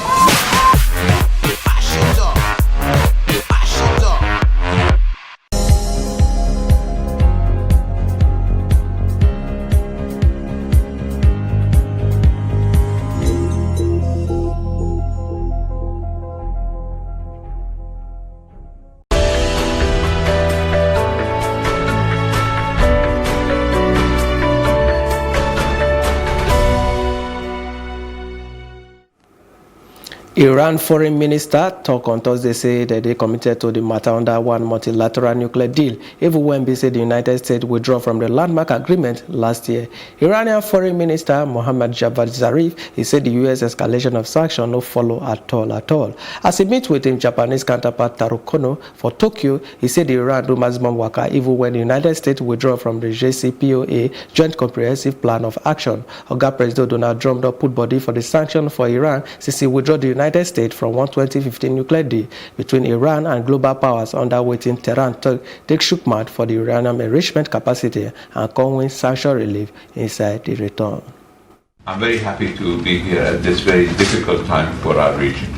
Iran foreign minister talk on Thursday say that they committed to the matter under one multilateral nuclear deal, even when they say the United States withdrew from the landmark agreement last year. Iranian foreign minister Mohammad Javad Zarif, he said the U.S. escalation of sanctions no follow at all. As he met with his Japanese counterpart Taro Kono for Tokyo, he said the Iran do maximum waka even when the United States withdraw from the JCPOA Joint Comprehensive Plan of Action. Oga President Donald Trump put body for the sanction for Iran since he withdrew the United States from one 2015 nuclear deal between Iran and global powers under waiting Tehran to take shukmat for the uranium enrichment capacity and come with sanction relief inside the return. I'm very happy to be here at this very difficult time for our region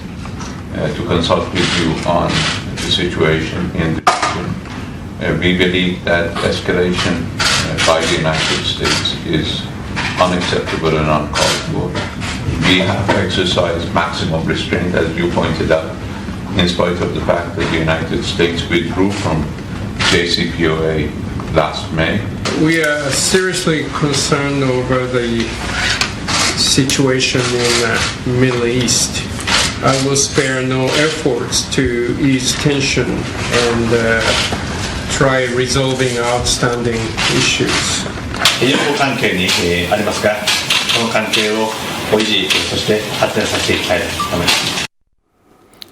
to consult with you on the situation in the region. We believe that escalation by the United States is unacceptable and uncalled for. We have exercised maximum restraint, as you pointed out, in spite of the fact that the United States withdrew from JCPOA last May. We are seriously concerned over the situation in the Middle East. I will spare no efforts to ease tension and try resolving outstanding issues. 友好関係にありますが、この関係を維持、そして発展させていきたいと思います。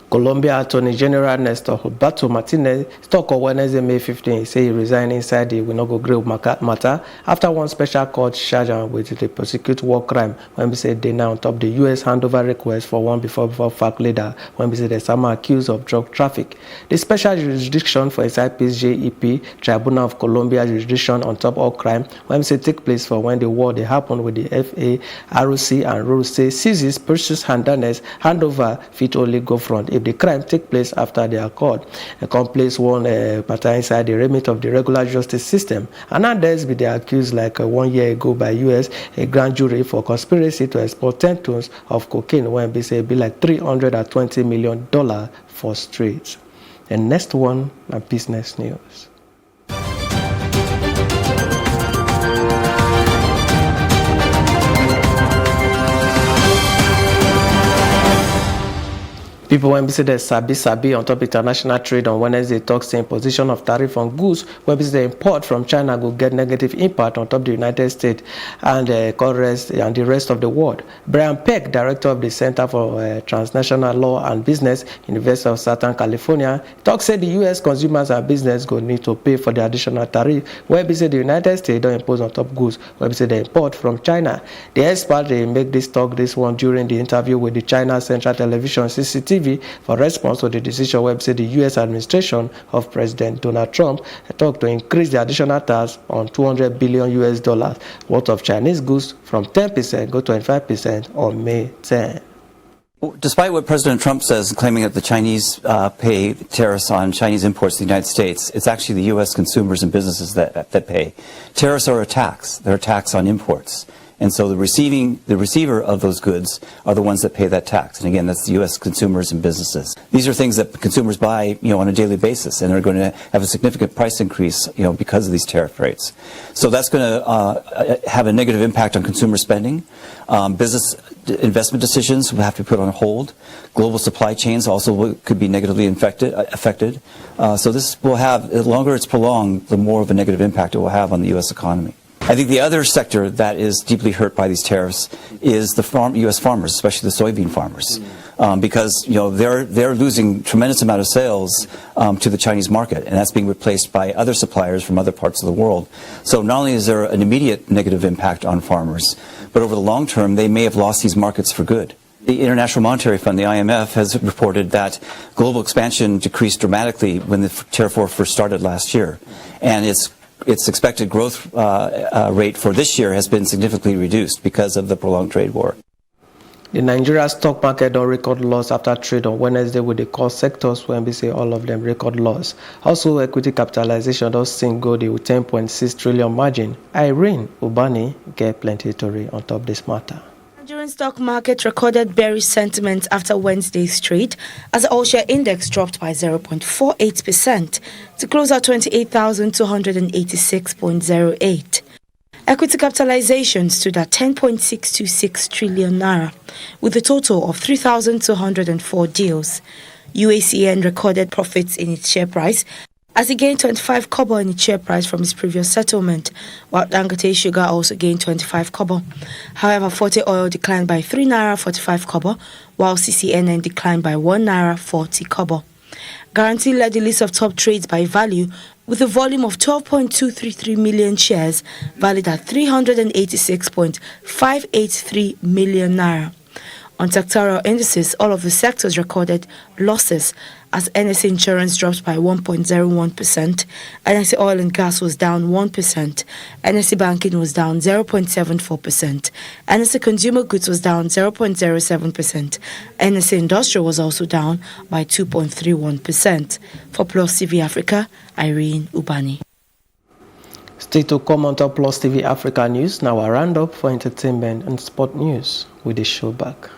Colombia Attorney General Nestor Humberto Martinez talk on Wednesday, May 15. He say he resigned inside the Winogo Grill matter after one special court charged him with the prosecute war crime when we say they now on top the U.S. handover request for one before FARC leader when we say there's someone accused of drug traffic. The special jurisdiction for SIP's JEP, Tribunal of Colombia jurisdiction on top all crime when we say take place for when the war they happen with the FA, ROC and ROC seizes, pursues, handedness, handover fit only go front if the crime take place after the accord. A complex one matter inside the remit of the regular justice system, and others be the accused like 1 year ago by US a grand jury for conspiracy to export 10 tons of cocaine when they say be like $320 million for streets. And next one, business news. People when we say the sabi on top international trade on Wednesday talks the imposition of tariff on goods when we say the import from China will get negative impact on top the United States and the rest of the world. Brian Peck, director of the Center for Transnational Law and Business, University of Southern California, talks said the U.S. consumers and business go need to pay for the additional tariff where we say the United States don't impose on top goods where we say the import from China. The expert they make this talk this one during the interview with the China Central Television CCTV for response to the decision where the U.S. administration of President Donald Trump talked to increase the additional tax on $200 billion worth of Chinese goods from 10% go to 25% on May 10. Despite what President Trump says, claiming that the Chinese pay tariffs on Chinese imports to the United States, it's actually the U.S. consumers and businesses that pay. Tariffs are a tax. They're a tax on imports. And so the receiver of those goods are the ones that pay that tax. And again, that's the U.S. consumers and businesses. These are things that consumers buy, on a daily basis, and are going to have a significant price increase, because of these tariff rates. So that's going to have a negative impact on consumer spending. Business investment decisions will have to be put on hold. Global supply chains also could be negatively affected. So this will have, the longer it's prolonged, the more of a negative impact it will have on the U.S. economy. I think the other sector that is deeply hurt by these tariffs is the U.S. farmers, especially the soybean farmers, because they're losing tremendous amount of sales to the Chinese market, and that's being replaced by other suppliers from other parts of the world. So not only is there an immediate negative impact on farmers, but over the long term, they may have lost these markets for good. The International Monetary Fund, the IMF, has reported that global expansion decreased dramatically when the tariff war first started last year, and its expected growth rate for this year has been significantly reduced because of the prolonged trade war. The Nigeria stock market don't record loss after trade on Wednesday with the core sectors when we say all of them record loss. Also, equity capitalization does sink go the 10.6 trillion margin. Irene Ubani get plenty story on top this matter. Nigerian stock market recorded bearish sentiment after Wednesday's trade as the all-share index dropped by 0.48% to close at 28,286.08. Equity capitalization stood at 10.626 trillion naira with a total of 3,204 deals. UACN recorded profits in its share price as it gained 25 kobo in its share price from its previous settlement, while Dangote Sugar also gained 25 kobo. However, Forte Oil declined by 3 naira 45 kobo, while CCNN declined by 1 naira 40 kobo. Guarantee led the list of top trades by value with a volume of 12.233 million shares, valued at 386.583 million naira. On sectoral indices, all of the sectors recorded losses as NSE Insurance dropped by 1.01%, NSE Oil and Gas was down 1%, NSE Banking was down 0.74%, NSE Consumer Goods was down 0.07%, NSE Industrial was also down by 2.31%. For Plus TV Africa, Irene Ubani. Stay to come on top Plus TV Africa News. Now a roundup for entertainment and sport news with the show back.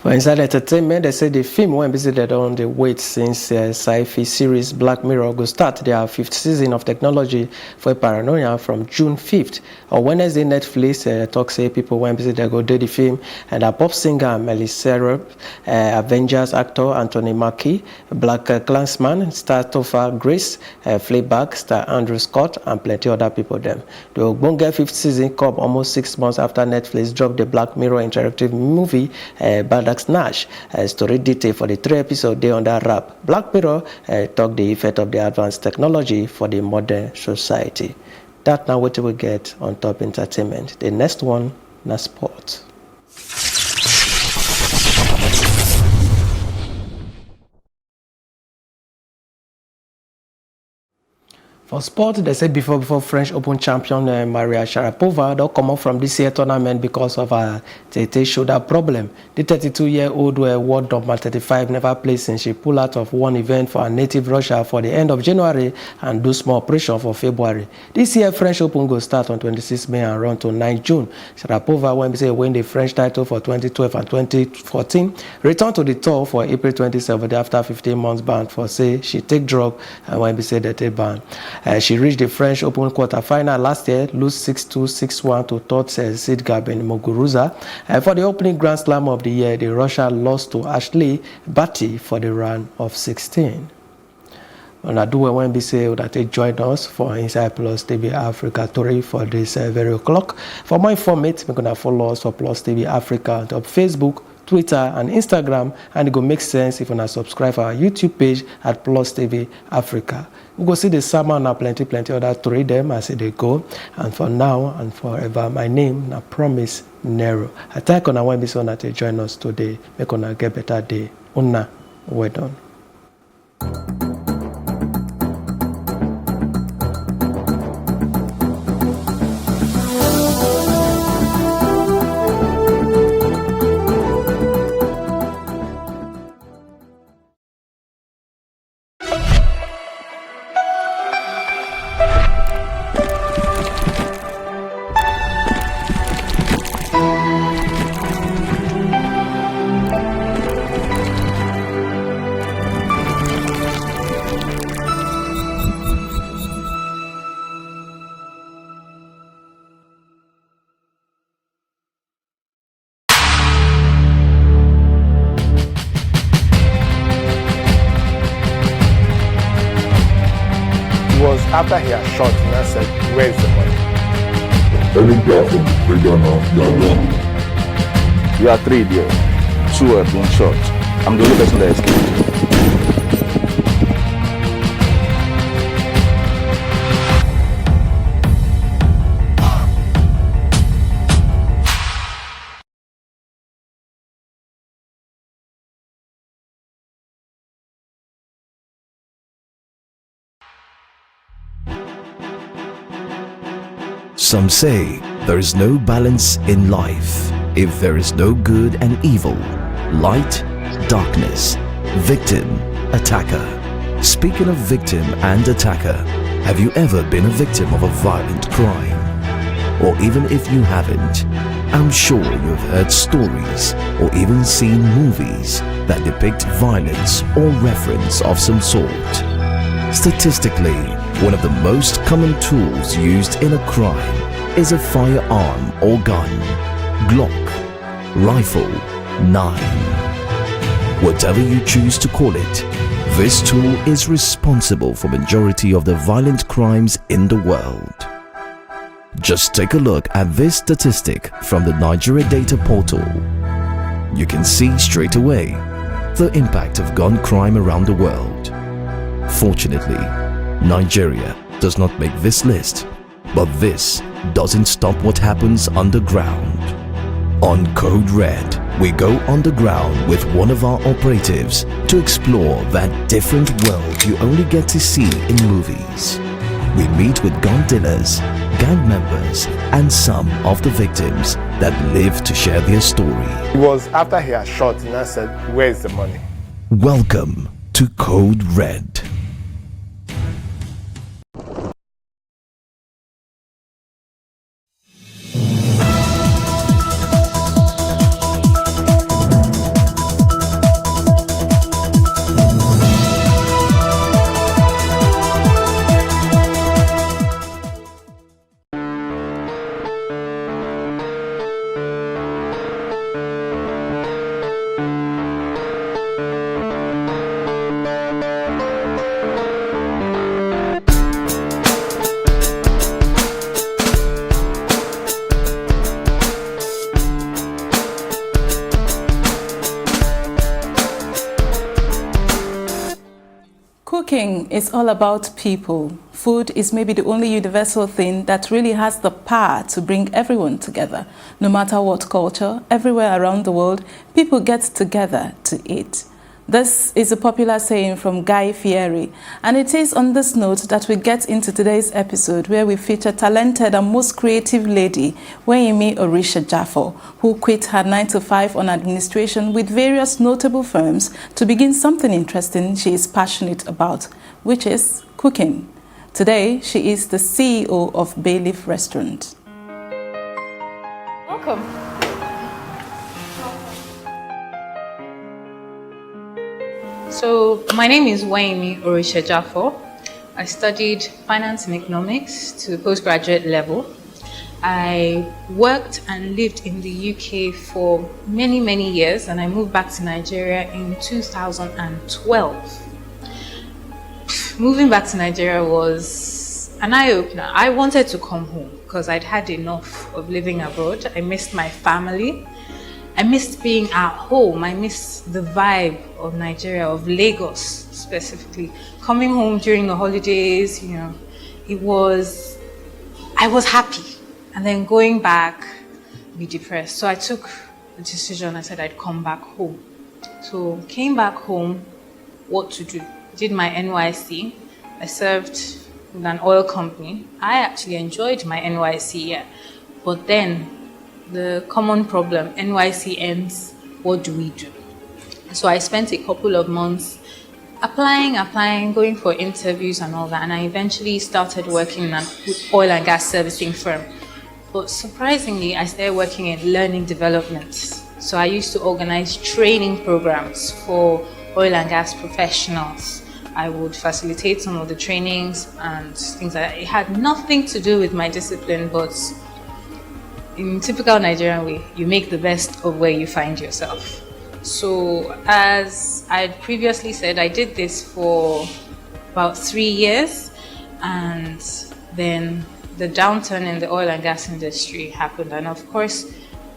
For inside entertainment, they say the film won't be on the wait since sci-fi series Black Mirror will start their 5th season of technology for paranoia from June 5th. On Wednesday, Netflix talks say people won't be go do the film, and a pop singer Melissa, Avengers actor Anthony Mackie, Black Klansman star Topher Grace, Fleabag star Andrew Scott, and plenty other people. Them the Ogbonge 5th season come almost 6 months after Netflix dropped the Black Mirror interactive movie Nash. Story detail for the 3 episodes they on that wrap. Black Mirror talk the effect of the advanced technology for the modern society. That now what we will get on top entertainment. The next one, na sport. For sport, they say before French Open champion Maria Sharapova don't come out from this year tournament because of a shoulder problem. The 32-year-old world number 35 never played since she pulled out of one event for her native Russia for the end of January and do small operation for February. This year, French Open will start on 26 May and run to 9 June. Sharapova, when we say win the French title for 2012 and 2014, returned to the tour for April 27 after 15 months ban for say she take drug and when we say that they ban. She reached the French Open quarterfinal last year, lose 6-2, 6-1 to third seed Gabin Muguruza. For the opening Grand Slam of the year, the Russian lost to Ashley Barty for the round of 16. And I do want to say that they joined us for Inside Plus TV Africa story for this very o'clock. For more information, you're going to follow us for Plus TV Africa on Facebook, Twitter and Instagram, and it will make sense if you subscribe to our YouTube page at Plus TV Africa. We go see the salmon and plenty other to read them as they go. And for now and forever, my name na Promise Nero. I thank you when this one to join us today. Make una get better day. Una, well done. After he had shot, and I said, "Where's the money?" Every girl from the freedom of your room. You are 3 there. 2 have been shot. I'm the only person that escaped. Some say there is no balance in life if there is no good and evil, light, darkness, victim, attacker. Speaking of victim and attacker, have you ever been a victim of a violent crime? Or even if you haven't, I'm sure you've heard stories or even seen movies that depict violence or reference of some sort. Statistically, one of the most common tools used in a crime is a firearm or gun, Glock, rifle, 9. Whatever you choose to call it, this tool is responsible for majority of the violent crimes in the world. Just take a look at this statistic from the Nigeria Data Portal. You can see straight away the impact of gun crime around the world. Fortunately, Nigeria does not make this list, but this doesn't stop what happens underground. On Code Red, we go underground with one of our operatives to explore that different world you only get to see in movies. We meet with gun dealers, gang members, and some of the victims that live to share their story. It was after he had shot, and I said, "Where's the money?" Welcome to Code Red. Cooking is all about people. Food is maybe the only universal thing that really has the power to bring everyone together. No matter what culture, everywhere around the world, people get together to eat. This is a popular saying from Guy Fieri, and it is on this note that we get into today's episode, where we feature talented and most creative lady, Wayemi Orisha-Jaffo, who quit her 9-to-5 on administration with various notable firms to begin something interesting she is passionate about, which is cooking. Today, she is the CEO of Bayleaf Restaurant. Welcome. So my name is Wayemi Orisha-Jaffo. I studied finance and economics to the postgraduate level. I worked and lived in the UK for many, many years, and I moved back to Nigeria in 2012. Moving back to Nigeria was an eye-opener. I wanted to come home because I'd had enough of living abroad. I missed my family. I missed being at home. I missed the vibe of Nigeria, of Lagos specifically. Coming home during the holidays, I was happy. And then going back, be depressed. So I took the decision. I said I'd come back home. So came back home, what to do? Did my NYSC. I served with an oil company. I actually enjoyed my NYSC year. But then the common problem, NYSC ends, what do we do? So I spent a couple of months applying, going for interviews and all that, and I eventually started working in an oil and gas servicing firm. But surprisingly, I started working in learning development. So I used to organize training programs for oil and gas professionals. I would facilitate some of the trainings and things like that. It had nothing to do with my discipline, but in typical Nigerian way, you make the best of where you find yourself. So as I had previously said, I did this for about 3 years, and then the downturn in the oil and gas industry happened. And of course,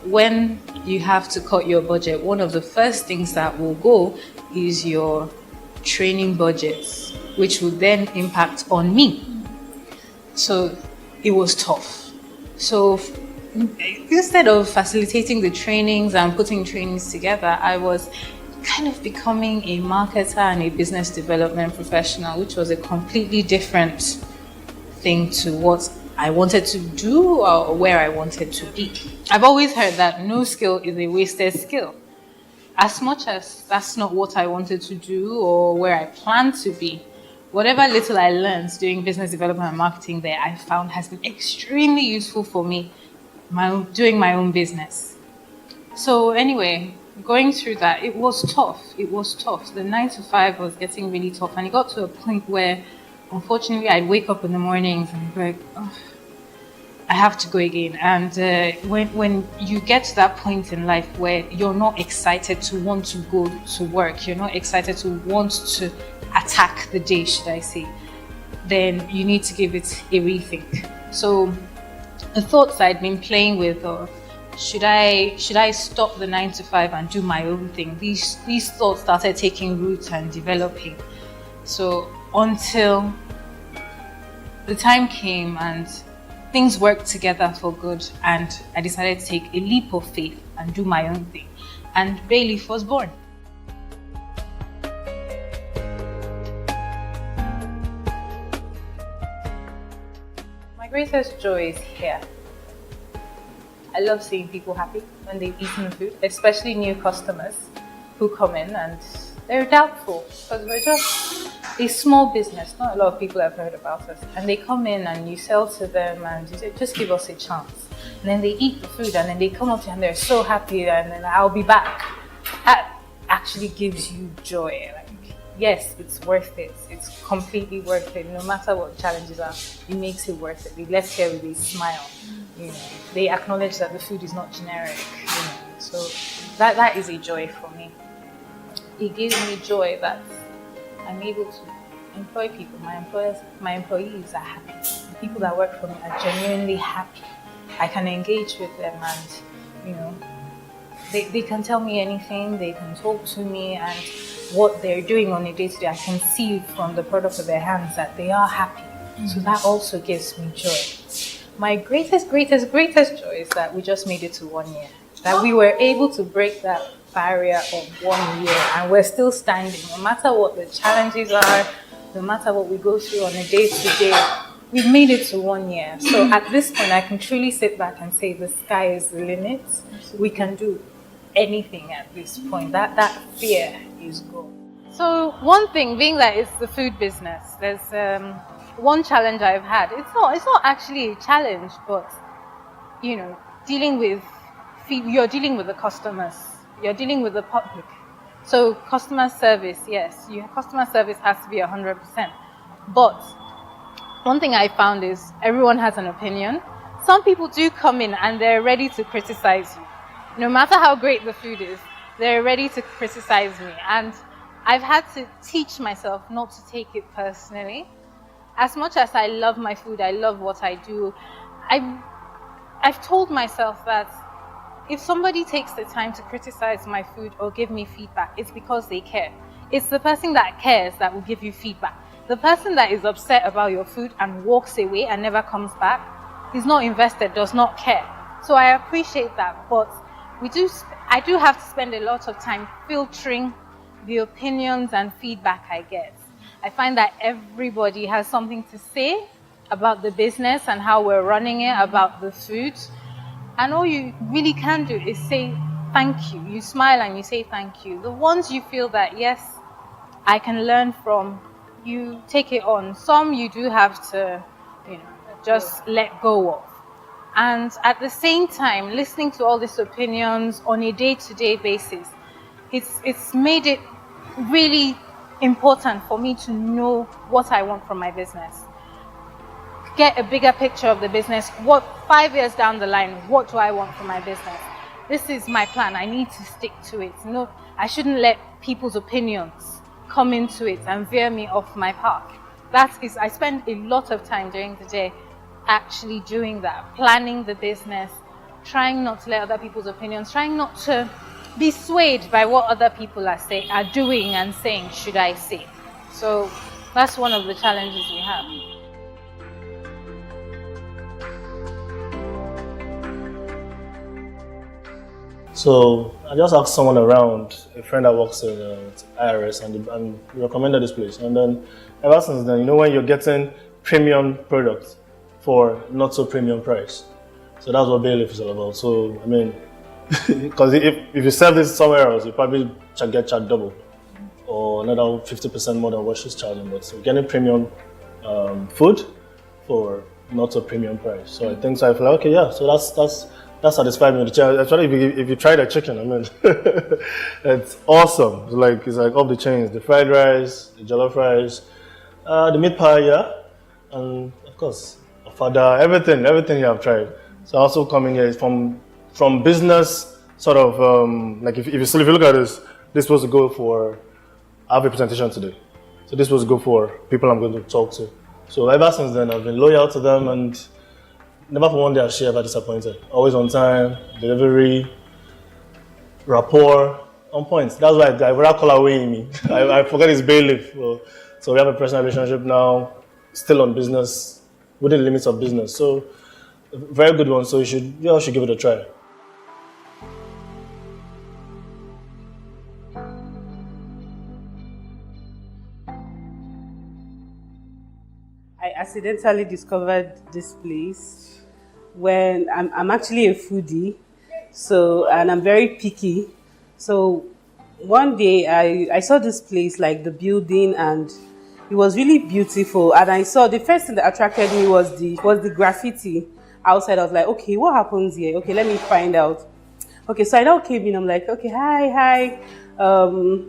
when you have to cut your budget, one of the first things that will go is your training budgets, which would then impact on me. So it was tough. So instead of facilitating the trainings and putting trainings together, I was kind of becoming a marketer and a business development professional, which was a completely different thing to what I wanted to do or where I wanted to be. I've always heard that no skill is a wasted skill. As much as that's not what I wanted to do or where I planned to be, whatever little I learned doing business development and marketing there, I found has been extremely useful for me doing my own business. So anyway, going through that, it was tough. The 9-to-5 was getting really tough, and it got to a point where, unfortunately, I'd wake up in the mornings and be like, oh, I have to go again. And when you get to that point in life where you're not excited to want to go to work, you're not excited to want to attack the day, should I say, then you need to give it a rethink. So the thoughts I'd been playing with, or should I stop the 9-to-5 and do my own thing? These thoughts started taking root and developing. So until the time came and things worked together for good, and I decided to take a leap of faith and do my own thing. And Bayleaf was born. My greatest joy is here. I love seeing people happy when they've eaten the food, especially new customers who come in and they're doubtful because we're just a small business. Not a lot of people have heard about us. And they come in and you sell to them and you say, just give us a chance. And then they eat the food and then they come up to you and they're so happy and then I'll be back. That actually gives you joy. Like, yes, it's worth it. It's completely worth it. No matter what the challenges are, it makes it worth it. They left here with a smile. They acknowledge that the food is not generic. So that is a joy for me. It gives me joy that I'm able to employ people. My employees are happy. The people that work for me are genuinely happy. I can engage with them and, they can tell me anything, they can talk to me, and what they're doing on a day-to-day, I can see from the product of their hands that they are happy. So that also gives me joy. My greatest joy is that we just made it to 1 year. That we were able to break that barrier of 1 year, and we're still standing. No matter what the challenges are, no matter what we go through on a day-to-day, we've made it to 1 year. So at this point, I can truly sit back and say the sky is the limit. We can do anything at this point. That fear is gone. So one thing, being that it's the food business, there's one challenge I've had. It's not actually a challenge, but you're dealing with the customers, you're dealing with the public. So customer service, yes, customer service has to be 100%. But one thing I found is everyone has an opinion. Some people do come in and they're ready to criticize you. No matter how great the food is, they're ready to criticize me. And I've had to teach myself not to take it personally. As much as I love my food, I love what I do, I've told myself that if somebody takes the time to criticize my food or give me feedback, it's because they care. It's the person that cares that will give you feedback. The person that is upset about your food and walks away and never comes back is not invested, does not care. So I appreciate that, but I do have to spend a lot of time filtering the opinions and feedback I get. I find that everybody has something to say about the business and how we're running it, about the food. And all you really can do is say thank you. You smile and you say thank you. The ones you feel that, yes, I can learn from, you take it on. Some you do have to, just let go of. And at the same time, listening to all these opinions on a day-to-day basis, it's made it really important for me to know what I want from my business. Get a bigger picture of the business. 5 years down the line, what do I want from my business? This is my plan. I need to stick to it. No, I shouldn't let people's opinions come into it and veer me off my path. I spend a lot of time during the day actually doing that, planning the business, trying not to let other people's opinions, trying not to be swayed by what other people are doing and saying, should I say. So that's one of the challenges we have. So I just asked someone around, a friend that works in IRS, and recommended this place. And then ever since then, when you're getting premium products for not so premium price. So that's what Bailiff is all about. So I mean, because if you sell this somewhere else, you probably get charged double or another 50% more than what she's charging. But so getting premium food for not so premium price. So I think so. I feel like, okay, yeah. So that satisfied me. Actually, if you try the chicken, I mean, it's awesome. It's like off the chains. The fried rice, the jollof rice, the meat pie, yeah, and of course, fada, everything you have tried. So also coming here is from business sort of like if you look at this was supposed to go for. I have a presentation today, so this was to go for people I'm going to talk to. So ever since then, I've been loyal to them and. Never for one day I've ever disappointed. Always on time, delivery, rapport, on point. That's why I would call away me. I forget his Bailiff. So we have a personal relationship now, still on business, within the limits of business. So very good one. So you all should give it a try. I accidentally discovered this place when I'm actually a foodie, and I'm very picky. So one day I saw this place, like the building, and it was really beautiful. And I saw the first thing that attracted me was the graffiti outside. I was like, okay, what happens here? Okay, let me find out. Okay, so I now came in. I'm like, okay, hi.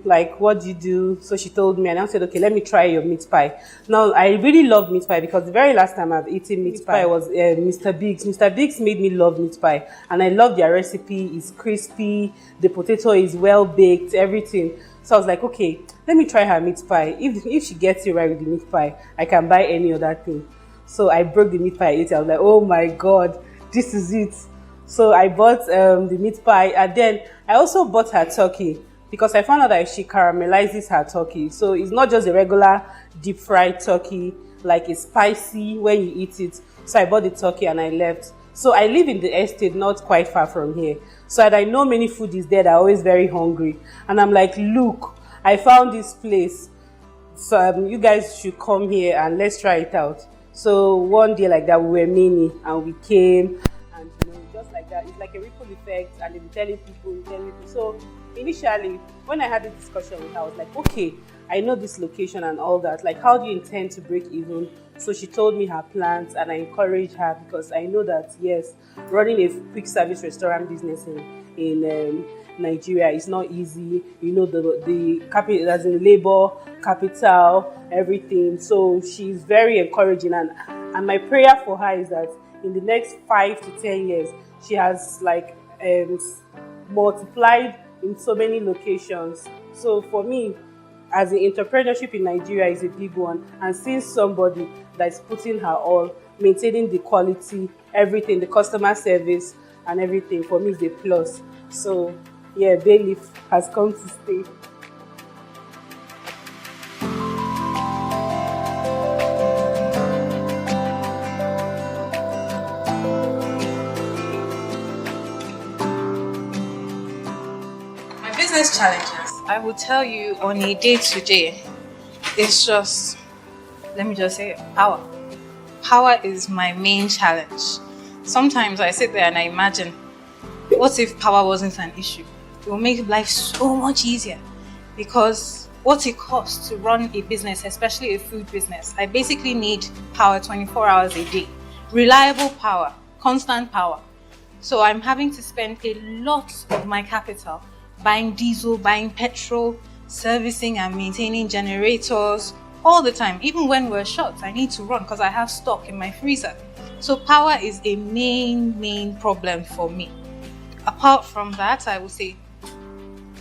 Like, what do you do? So she told me, and I said, okay, let me try your meat pie. Now, I really love meat pie because the very last time I've eaten meat pie was Mr. Biggs. Mr. Biggs made me love meat pie, and I love their recipe. It's crispy, the potato is well baked, everything. So I was like, okay, let me try her meat pie. If she gets it right with the meat pie, I can buy any other thing. So I broke the meat pie, I ate it. I was like, oh my God, this is it. So I bought the meat pie, and then I also bought her turkey. because I found out that she caramelizes her turkey. So it's not just a regular deep fried turkey, like it's spicy when you eat it. So I bought the turkey and I left. So I live in the estate not quite far from here. So I know many foodies there that are always very hungry. And I'm like, look, I found this place. So you guys should come here and let's try it out. So one day like that, we were many and we came, and just like that, it's like a ripple effect, and they be telling people. So initially, when I had a discussion with her, I was like, okay, I know this location and all that. Like, how do you intend to break even? So she told me her plans, and I encouraged her because I know that, yes, running a quick service restaurant business in Nigeria is not easy. The capital, as in labor, capital, everything. So she's very encouraging, and my prayer for her is that in the next 5 to 10 years, she has like multiplied in so many locations. So for me, as the entrepreneurship in Nigeria is a big one, and seeing somebody that is putting her all, maintaining the quality, everything, the customer service and everything, for me is a plus. So yeah, Bayleaf has come to stay. My business challenges, I will tell you on a day-to-day, it's just, let me just say, power. Power is my main challenge. Sometimes I sit there and I imagine, what if power wasn't an issue? It will make life so much easier, because what it costs to run a business, especially a food business, I basically need power 24 hours a day. Reliable power, constant power. So I'm having to spend a lot of my capital buying diesel, buying petrol, servicing and maintaining generators all the time. Even when we're short, I need to run because I have stock in my freezer. So power is a main problem for me. Apart from that, I would say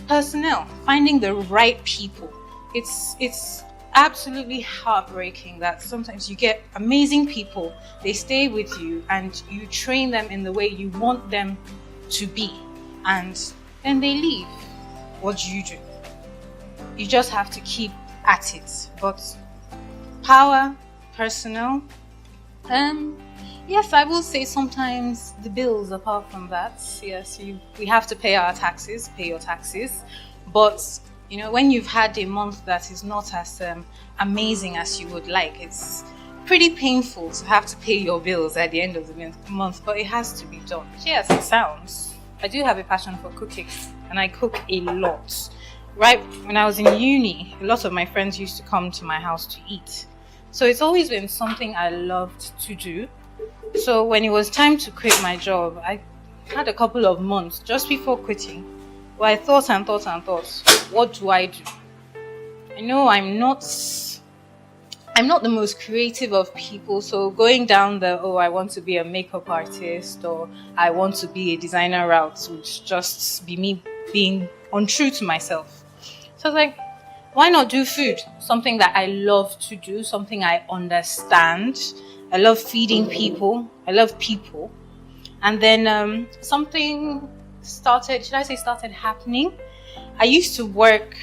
personnel, finding the right people. It's absolutely heartbreaking that sometimes you get amazing people, they stay with you and you train them in the way you want them to be, and then they leave. What do? You just have to keep at it. But power, personnel, yes, I will say sometimes the bills. Apart from that, yes, we have to pay our taxes, pay your taxes. But when you've had a month that is not as amazing as you would like, it's pretty painful to have to pay your bills at the end of the month, but it has to be done. Yes, it sounds. I do have a passion for cooking, and I cook a lot. Right when I was in uni, a lot of my friends used to come to my house to eat. So it's always been something I loved to do. So when it was time to quit my job, I had a couple of months just before quitting where I thought, what do I do? I know I'm not the most creative of people, so going down the, I want to be a makeup artist or I want to be a designer route would just be me being untrue to myself. So I was like, why not do food? Something that I love to do, something I understand. I love feeding people. I love people. And then something started happening. I used to work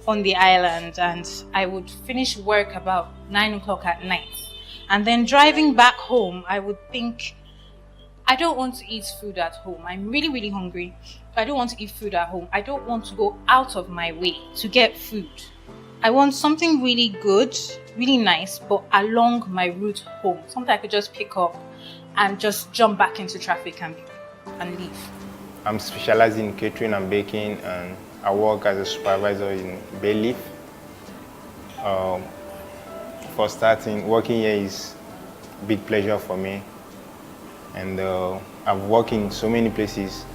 on the island and I would finish work about 9 o'clock at night. And then driving back home, I would think, I don't want to eat food at home. I'm really, really hungry. I don't want to eat food at home. I don't want to go out of my way to get food. I want something really good, really nice, but along my route home. Something I could just pick up and just jump back into traffic and leave. I'm specializing in catering and baking, and I work as a supervisor in Bayleaf. For starting, working here is a big pleasure for me. And I've worked in so many places.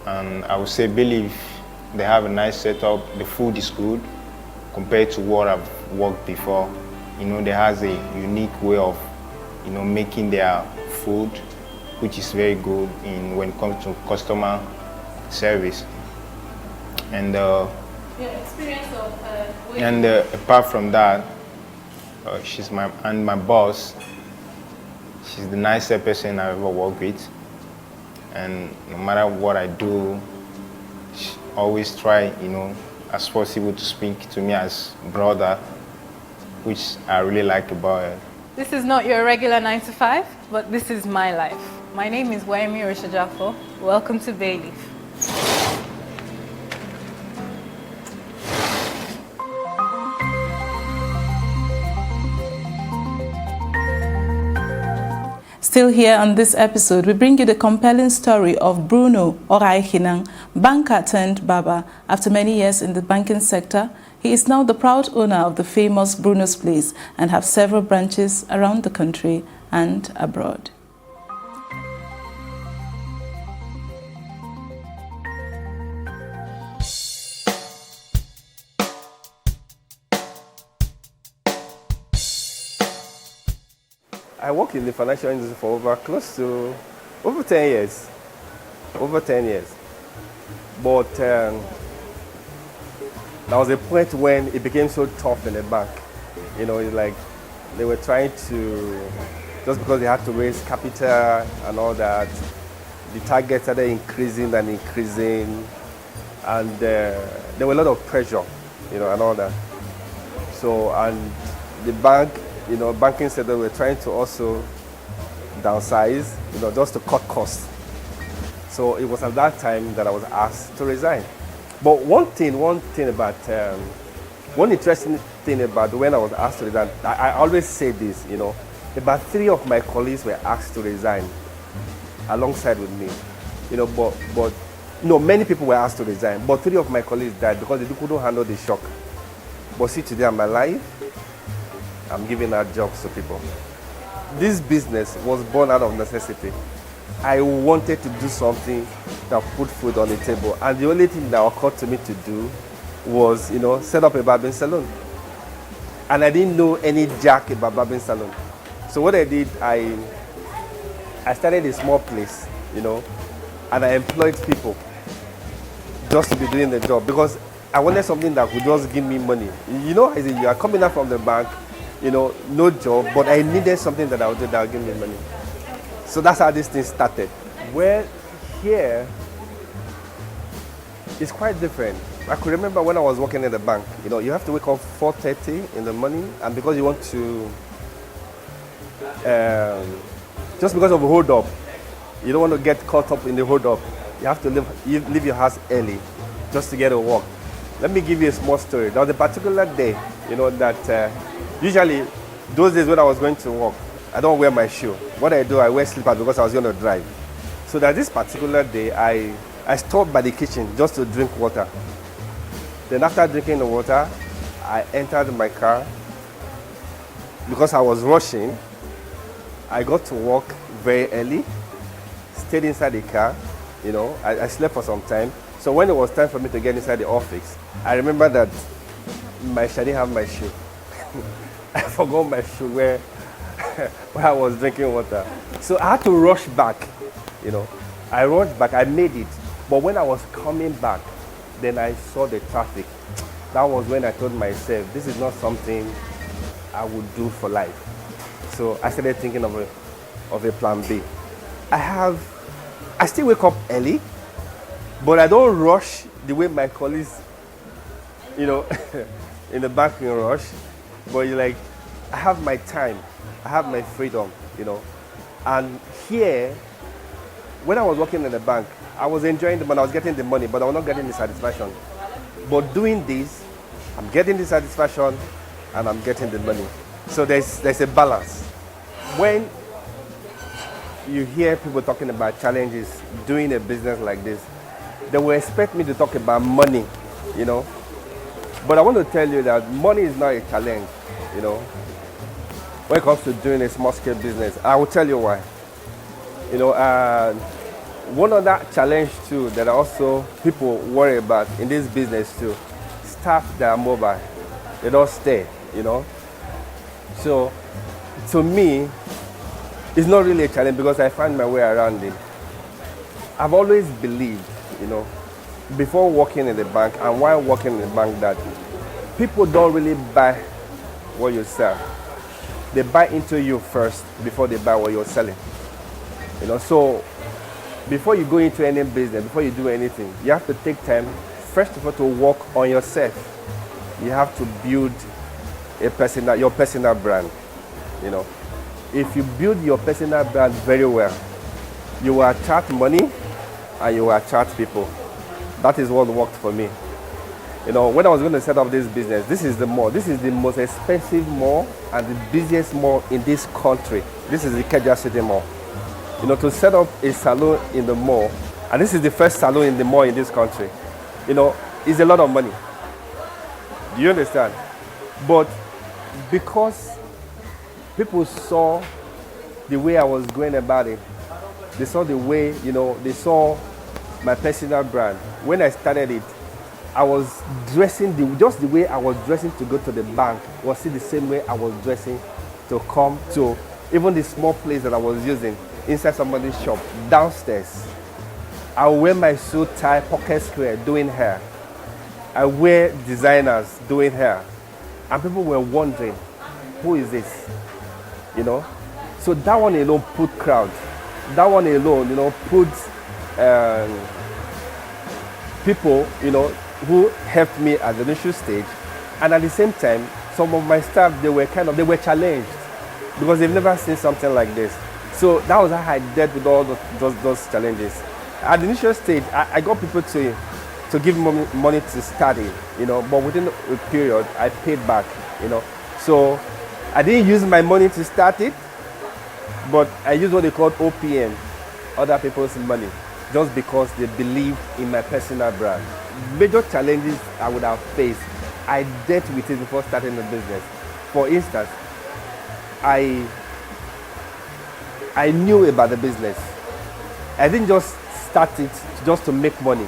And I would say Bayleaf, they have a nice setup. The food is good compared to what I've worked before. They has a unique way of, making their food, which is very good when it comes to customer service. And your experience of and apart from that, she's my boss. She's the nicest person I've ever worked with. And no matter what I do, always try, as possible to speak to me as brother, which I really like about it. This is not your regular 9 to 5, but this is my life. My name is Waimi Orisha-Jafo. Welcome to Bayleaf. Still here on this episode, we bring you the compelling story of Bruno Oraihinang, banker turned barber. After many years in the banking sector, he is now the proud owner of the famous Bruno's Place and have several branches around the country and abroad. I work in the financial industry for over 10 years. Over 10 years. But there was a point when it became so tough in the bank. It's like they were trying to, just because they had to raise capital and all that, the targets started increasing and increasing. And there were a lot of pressure, and all that. So, and the bank, banking sector were trying to also downsize, just to cut costs. So it was at that time that I was asked to resign. But one interesting thing about when I was asked to resign, I always say this, about 3 of my colleagues were asked to resign alongside with me, but many people were asked to resign, but 3 of my colleagues died because they couldn't handle the shock. But see, today I'm alive. I'm giving out jobs to people. This business was born out of necessity. I wanted to do something that put food on the table. And the only thing that occurred to me to do was, set up a barbering salon. And I didn't know any jack about barbering salon. So what I did, I started a small place, and I employed people just to be doing the job because I wanted something that would just give me money. You are coming out from the bank, no job, but I needed something that I would do that would give me money. So that's how this thing started. Well, here, it's quite different. I could remember when I was working in the bank, you have to wake up 4:30 in the morning, and because you want to, just because of a hold up, you don't want to get caught up in the hold up. You have to leave your house early just to get to work. Let me give you a small story. There was a particular day, that usually those days when I was going to work, I don't wear my shoe. What I do, I wear slippers because I was going to drive. So that this particular day, I stopped by the kitchen just to drink water. Then after drinking the water, I entered my car. Because I was rushing, I got to work very early, stayed inside the car, I slept for some time. So when it was time for me to get inside the office, I remember that I didn't have my shoe. I forgot my shoe where I was drinking water. So I had to rush back, I rushed back, I made it. But when I was coming back, then I saw the traffic. That was when I told myself, this is not something I would do for life. So I started thinking of a plan B. I still wake up early, but I don't rush the way my colleagues, in the banking rush. But I have my time, I have my freedom, And here, when I was working in the bank, I was enjoying the money, I was getting the money, but I was not getting the satisfaction. But doing this, I'm getting the satisfaction and I'm getting the money. So there's a balance. When you hear people talking about challenges doing a business like this, they will expect me to talk about money, But I want to tell you that money is not a challenge, when it comes to doing a small-scale business. I will tell you why. One other challenge too that also people worry about in this business too, staff that are mobile, they don't stay, So to me, it's not really a challenge because I find my way around it. I've always believed, before working in the bank and while working in the bank, that people don't really buy what you sell. They buy into you first before they buy what you're selling. So before you go into any business, before you do anything, you have to take time, first of all, to work on yourself. You have to build your personal brand. You know, if you build your personal brand very well, you will attract money and you will attract people. That is what worked for me. You know, when I was going to set up this business, this is the mall. This is the most expensive mall and the busiest mall in this country. This is the Ikeja City Mall. You know, to set up a salon in the mall, and this is the first salon in the mall in this country, you know, is a lot of money. Do you understand? But because people saw the way I was going about it, they saw the way, you know, they saw my personal brand. When I started it, I was dressing just the way I was dressing to go to the bank was still the same way I was dressing to come to even the small place that I was using inside somebody's shop downstairs. I wear my suit tie, pocket square, doing hair. I wear designers doing hair, and people were wondering, who is this? You know, so that one alone put crowd. That one alone, you know, put people, you know, who helped me at the initial stage, and at the same time, some of my staff, they were challenged because they've never seen something like this. So that was how I dealt with all those challenges. At the initial stage, I got people to give money to study, you know, but within a period, I paid back, you know. So I didn't use my money to start it, but I used what they called OPM, other people's money, just because they believed in my personal brand. Major challenges I would have faced, I dealt with it before starting the business. For instance, I knew about the business. I didn't just start it just to make money.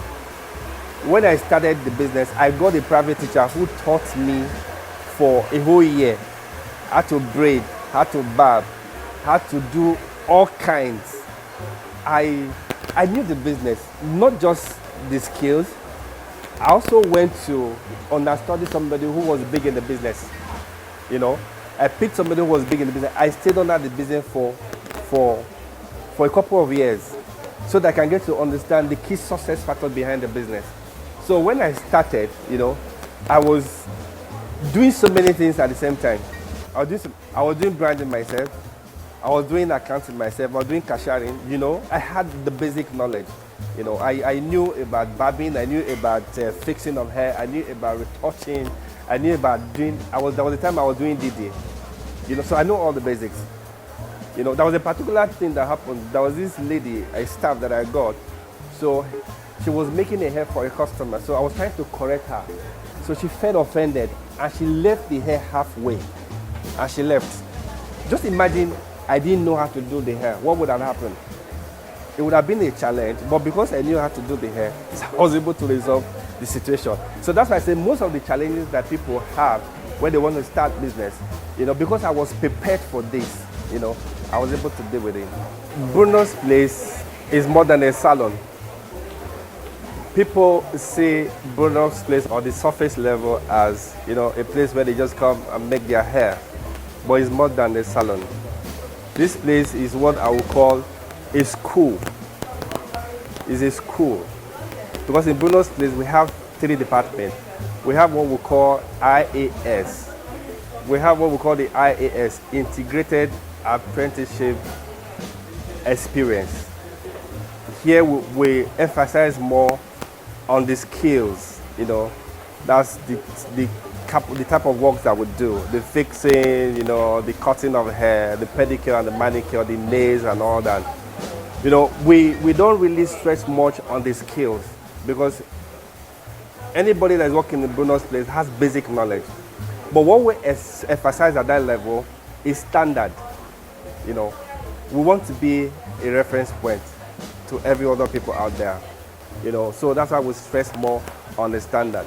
When I started the business, I got a private teacher who taught me for a whole year how to braid, how to barb, how to do all kinds. I knew the business, not just the skills. I also went to understudy somebody who was big in the business. You know, I picked somebody who was big in the business. I stayed under the business for a couple of years so that I can get to understand the key success factor behind the business. So when I started, you know, I was doing so many things at the same time. I was doing branding myself. I was doing accounting myself. I was doing cashiering. You know, I had the basic knowledge. You know, I knew about barbing. I knew about fixing of hair. I knew about retouching. I knew about doing. There was the time I was doing DD. You know, so I know all the basics. You know, there was a particular thing that happened. There was this lady, a staff that I got. So she was making a hair for a customer. So I was trying to correct her. So she felt offended and she left the hair halfway. And she left. Just imagine I didn't know how to do the hair. What would have happened? It would have been a challenge, but because I knew how to do the hair, I was able to resolve the situation. So that's why I say most of the challenges that people have when they want to start business, you know, because I was prepared for this, you know, I was able to deal with it. Bruno's Place is more than a salon. People see Bruno's Place on the surface level as, you know, a place where they just come and make their hair, but it's more than a salon. This place is what I would call a school. It's a school. Because in Bruno's Place, we have 3 departments. We have what we call IAS. We have what we call the IAS, Integrated Apprenticeship Experience. Here we emphasize more on the skills, you know. That's the type of work that we do. The fixing, you know, the cutting of hair, the pedicure and the manicure, the nails and all that. You know, we don't really stress much on the skills because anybody that's working in Bruno's Place has basic knowledge. But what we emphasize at that level is standard. You know, we want to be a reference point to every other people out there. You know, so that's why we stress more on the standard.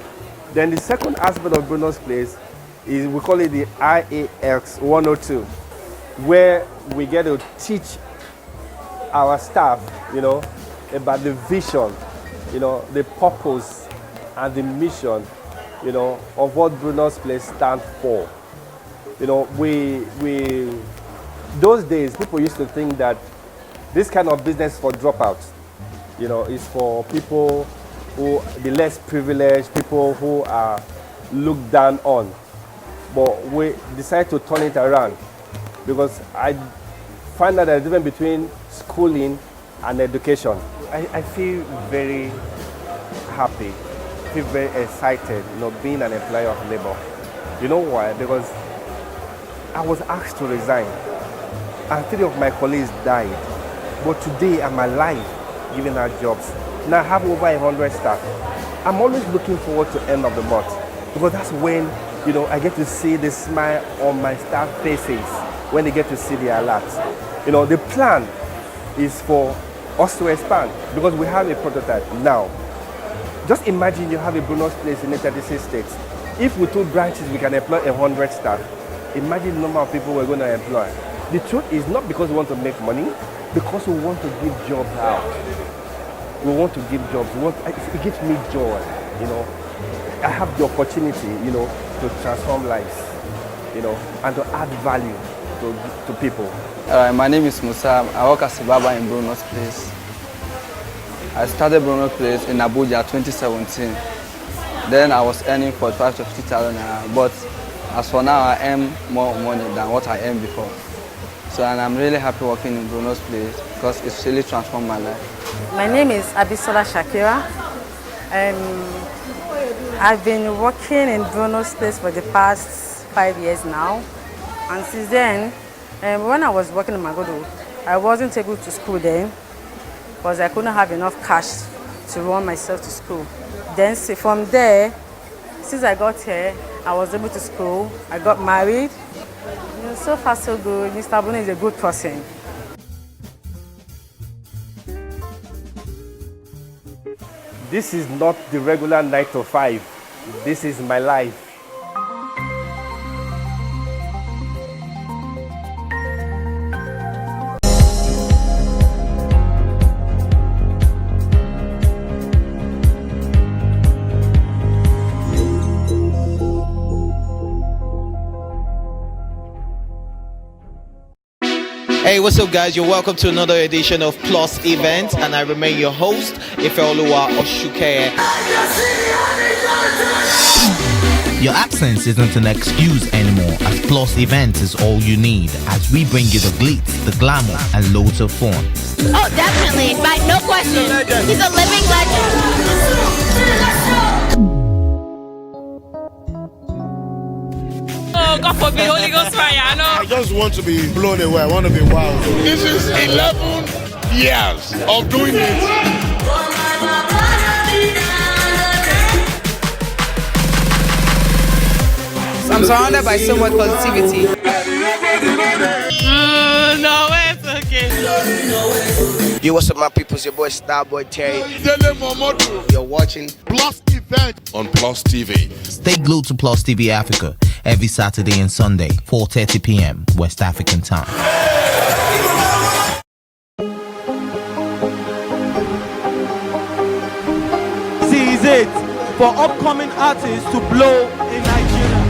Then the second aspect of Bruno's Place is we call it the IAX 102, where we get to teach our staff, you know, about the vision, you know, the purpose and the mission, you know, of what Bruno's Place stands for. You know, those days people used to think that this kind of business for dropouts, you know, is for people the less privileged, people who are looked down on. But we decided to turn it around because I find that there's a difference between schooling and education. I feel very happy, I feel very excited, being an employer of Labour. You know why? Because I was asked to resign, and 3 of my colleagues died. But today I'm alive, giving out jobs. Now I have over 100 staff. I'm always looking forward to the end of the month because that's when I get to see the smile on my staff faces when they get to see the alert. The plan is for us to expand because we have a prototype now. Just imagine you have a bonus place in 36 states. If with 2 branches we can employ 100 staff, imagine the number of people we're going to employ. The truth is not because we want to make money, because we want to give jobs out. We want to give jobs. It gives me joy, I have the opportunity, to transform lives, and to add value to people. My name is Musa. I work as a barber in Bruno's Place. I started Bruno's Place in Abuja 2017. Then I was earning 45 to 50,000 naira. But as for now, I earn more money than what I earned before. And I'm really happy working in Bruno's Place because it's really transformed my life. My name is Abisola Shakira. I've been working in Bruno's Place for the past 5 years now. And since then, when I was working in Magodo, I wasn't able to school then because I couldn't have enough cash to run myself to school. Then from there, since I got here, I was able to school. I got married. So far so good. Mr. Bruno is a good person. This is not the regular 9 to 5. This is my life. Hey, what's up, guys? You're welcome to another edition of Plus Event, and I remain your host, Ifeoluwa Oshukeye. Your absence isn't an excuse anymore, as Plus Events is all you need, as we bring you the glitz, the glamour, and loads of fun. Oh, definitely, by no question. He's a living legend. Oh, God forbid, Holy Ghost fire, I know. I just want to be blown away. I want to be wild. This is 11 years of doing it. I'm surrounded by so much positivity. No, it's okay. Yo, what's up, my people? It's your boy Starboy Terry. You're watching Plus Event on Plus TV. Stay glued to Plus TV Africa every Saturday and Sunday, 4:30 p.m. West African time. This is it for upcoming artists to blow in Nigeria.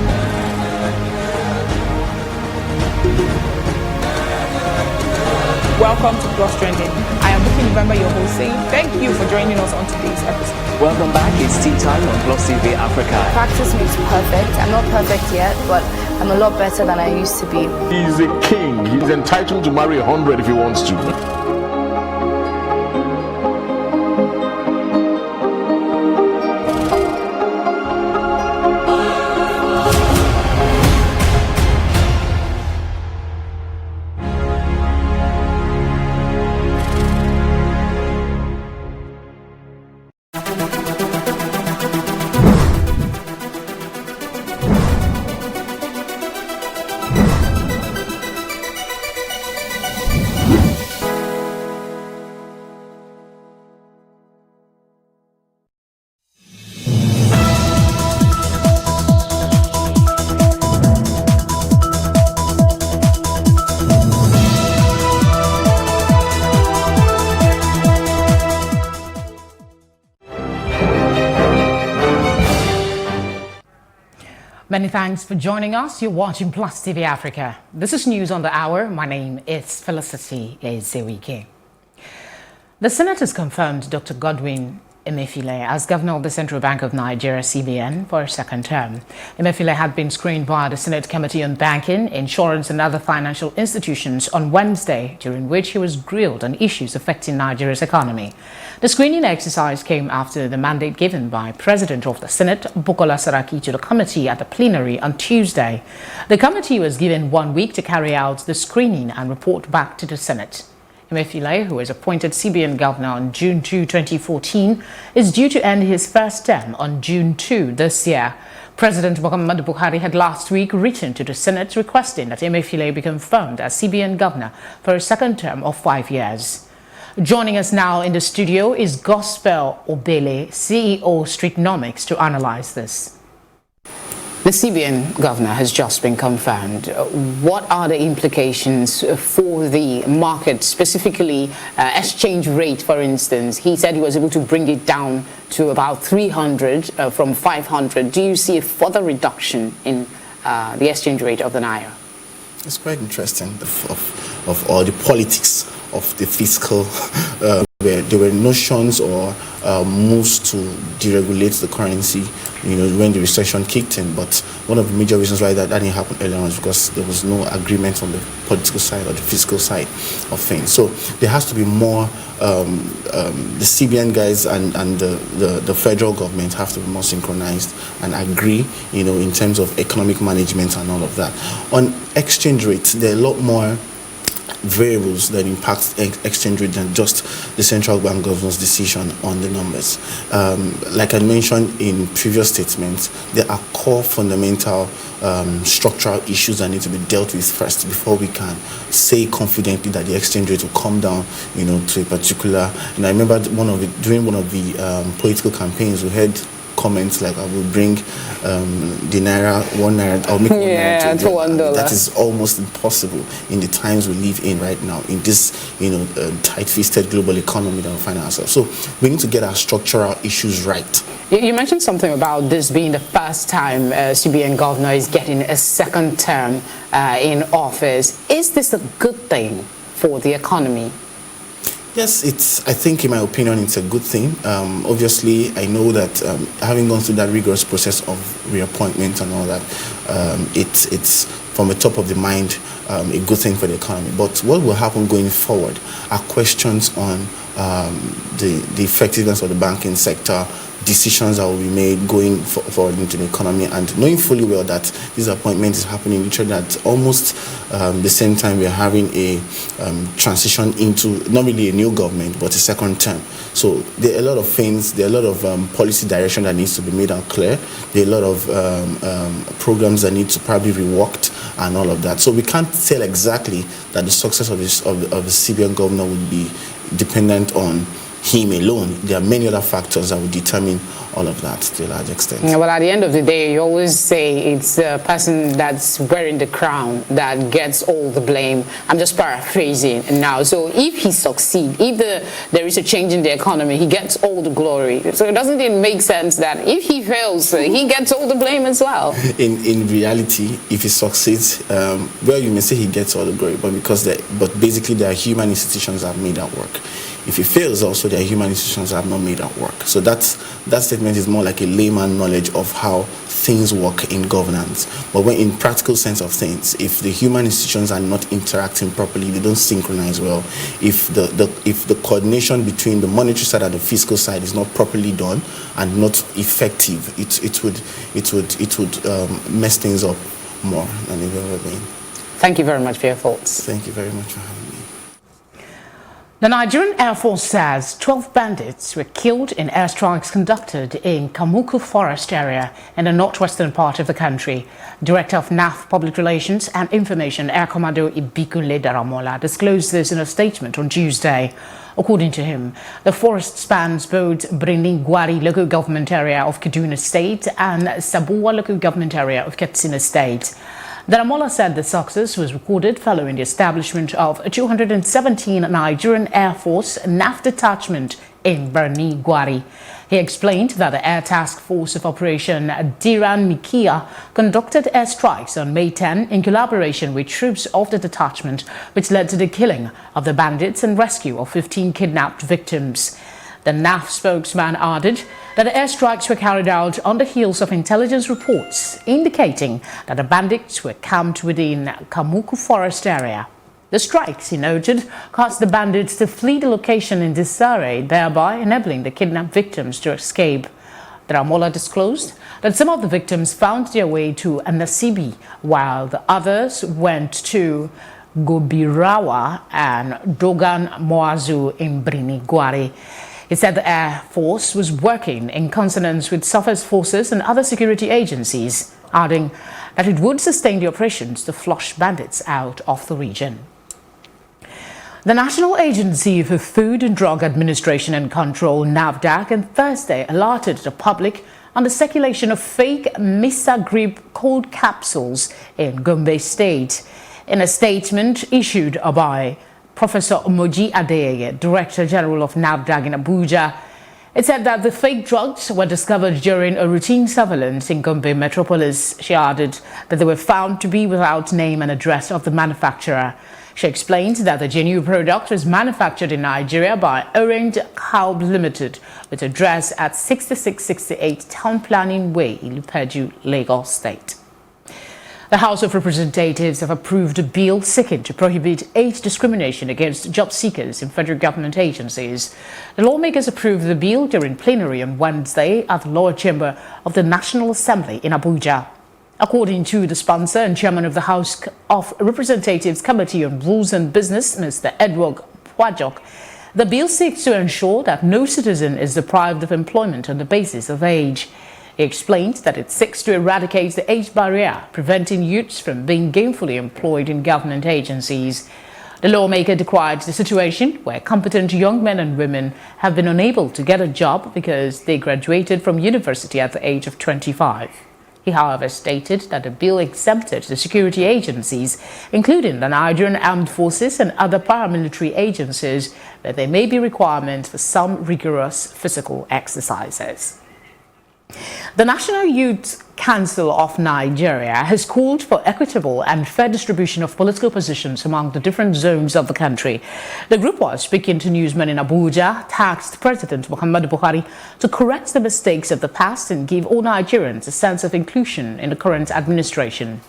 Welcome to Plus Trending. I am Booking November, your host, saying thank you for joining us on today's episode. Welcome back. It's tea time on Plus TV Africa. Practice makes perfect. I'm not perfect yet, but I'm a lot better than I used to be. He's a king. He's entitled to marry 100 if he wants to. Many thanks for joining us. You're watching Plus TV Africa. This is News on the Hour. My name is Felicity Ezewike. The Senate has confirmed Dr. Godwin Emefiele as governor of the Central Bank of Nigeria, CBN, for a second term. Emefiele had been screened by the Senate Committee on Banking, Insurance and Other Financial Institutions on Wednesday, during which he was grilled on issues affecting Nigeria's economy. The screening exercise came after the mandate given by President of the Senate, Bukola Saraki, to the committee at the plenary on Tuesday. The committee was given 1 week to carry out the screening and report back to the Senate. Emefiele, who was appointed CBN governor on June 2, 2014, is due to end his first term on June 2 this year. President Muhammadu Buhari had last week written to the Senate requesting that Emefiele be confirmed as CBN governor for a second term of 5 years. Joining us now in the studio is Gospel Obele, CEO Streetnomics, to analyze this. The CBN governor has just been confirmed. What are the implications for the market, specifically exchange rate, for instance? He said he was able to bring it down to about 300 from 500. Do you see a further reduction in the exchange rate of the Naira? It's quite interesting of all the politics of the fiscal, where there were notions or moves to deregulate the currency, when the recession kicked in. But one of the major reasons why that didn't happen earlier on is because there was no agreement on the political side or the fiscal side of things. So there has to be more. The CBN guys and the federal government have to be more synchronized and agree, in terms of economic management and all of that. On exchange rates, there are a lot more variables that impact exchange rate than just the central bank governor's decision on the numbers. Like I mentioned in previous statements, there are core fundamental structural issues that need to be dealt with first before we can say confidently that the exchange rate will come down, to a particular. And I remember during one of the political campaigns, we had comments like, I will bring the Naira, 1 Naira, I'll make 1 Naira to $1. That is almost impossible in the times we live in right now, in this, tight-fisted global economy that we find ourselves. So we need to get our structural issues right. You mentioned something about this being the first time CBN governor is getting a second term in office. Is this a good thing for the economy? Yes, I think in my opinion, it's a good thing. Obviously, I know that having gone through that rigorous process of reappointment and all that, it's from the top of the mind a good thing for the economy. But what will happen going forward are questions on the effectiveness of the banking sector, decisions that will be made going forward into the economy, and knowing fully well that this appointment is happening literally at almost the same time we are having a transition into not really a new government but a second term. So there are a lot of things, there are a lot of policy direction that needs to be made out clear. There are a lot of programs that need to probably be reworked and all of that. So we can't tell exactly that the success of the CBN governor would be dependent on him alone. There are many other factors that will determine all of that to a large extent. Yeah, well, at the end of the day, you always say it's the person that's wearing the crown that gets all the blame. I'm just paraphrasing now. So if he succeeds, if there is a change in the economy, he gets all the glory. So doesn't it make sense that if he fails, he gets all the blame as well? In reality, if he succeeds, well, you may say he gets all the glory, but basically there are human institutions that have made that work. If he fails, also there are human institutions that have not made that work. So that statement is more like a layman knowledge of how things work in governance. But when in practical sense of things, if the human institutions are not interacting properly, they don't synchronize well. If the coordination between the monetary side and the fiscal side is not properly done and not effective, it would mess things up more than they've ever been. Thank you very much for your thoughts. Thank you very much for having me. The Nigerian Air Force says 12 bandits were killed in airstrikes conducted in Kamuku Forest area in the northwestern part of the country. Director of NAF Public Relations and Information, Air Commodore Ibikunle Daramola, disclosed this in a statement on Tuesday. According to him, the forest spans both Birnin-Gwari local government area of Kaduna State and Sabuwa local government area of Katsina State. Daramola said the success was recorded following the establishment of a 217 Nigerian Air Force NAF detachment in Birnin-Gwari. He explained that the Air Task Force of Operation Diran Mikia conducted airstrikes on May 10 in collaboration with troops of the detachment, which led to the killing of the bandits and rescue of 15 kidnapped victims. The NAF spokesman added that the airstrikes were carried out on the heels of intelligence reports indicating that the bandits were camped within Kamuku forest area. The strikes, he noted, caused the bandits to flee the location in disarray, thereby enabling the kidnapped victims to escape. Dramola disclosed that some of the victims found their way to Nasibi, while the others went to Gobirawa and Dogan Moazu in Brinigwari. He said the Air Force was working in consonance with surface forces and other security agencies, adding that it would sustain the operations to flush bandits out of the region. The National Agency for Food and Drug Administration and Control, NAFDAC, on Thursday alerted the public on the circulation of fake Misagrip cold capsules in Gombe State. In a statement issued by Professor Moji Adeyeye, Director General of NAFDAC in Abuja, it said that the fake drugs were discovered during a routine surveillance in Gombe Metropolis. She added that they were found to be without name and address of the manufacturer. She explained that the genuine product was manufactured in Nigeria by Orange Calb Limited with address at 6668 Town Planning Way, Ilupeju, Lagos State. The House of Representatives have approved a bill seeking to prohibit age discrimination against job seekers in federal government agencies. The lawmakers approved the bill during plenary on Wednesday at the lower chamber of the National Assembly in Abuja. According to the sponsor and chairman of the House of Representatives Committee on Rules and Business, Mr. Edward Pwajok, the bill seeks to ensure that no citizen is deprived of employment on the basis of age. He explained that it seeks to eradicate the age barrier, preventing youths from being gainfully employed in government agencies. The lawmaker decried the situation where competent young men and women have been unable to get a job because they graduated from university at the age of 25. He, however, stated that the bill exempted the security agencies, including the Nigerian Armed Forces and other paramilitary agencies, where there may be requirements for some rigorous physical exercises. The National Youth Council of Nigeria has called for equitable and fair distribution of political positions among the different zones of the country. The group, was speaking to newsmen in Abuja, tasked President Muhammadu Buhari to correct the mistakes of the past and give all Nigerians a sense of inclusion in the current administration.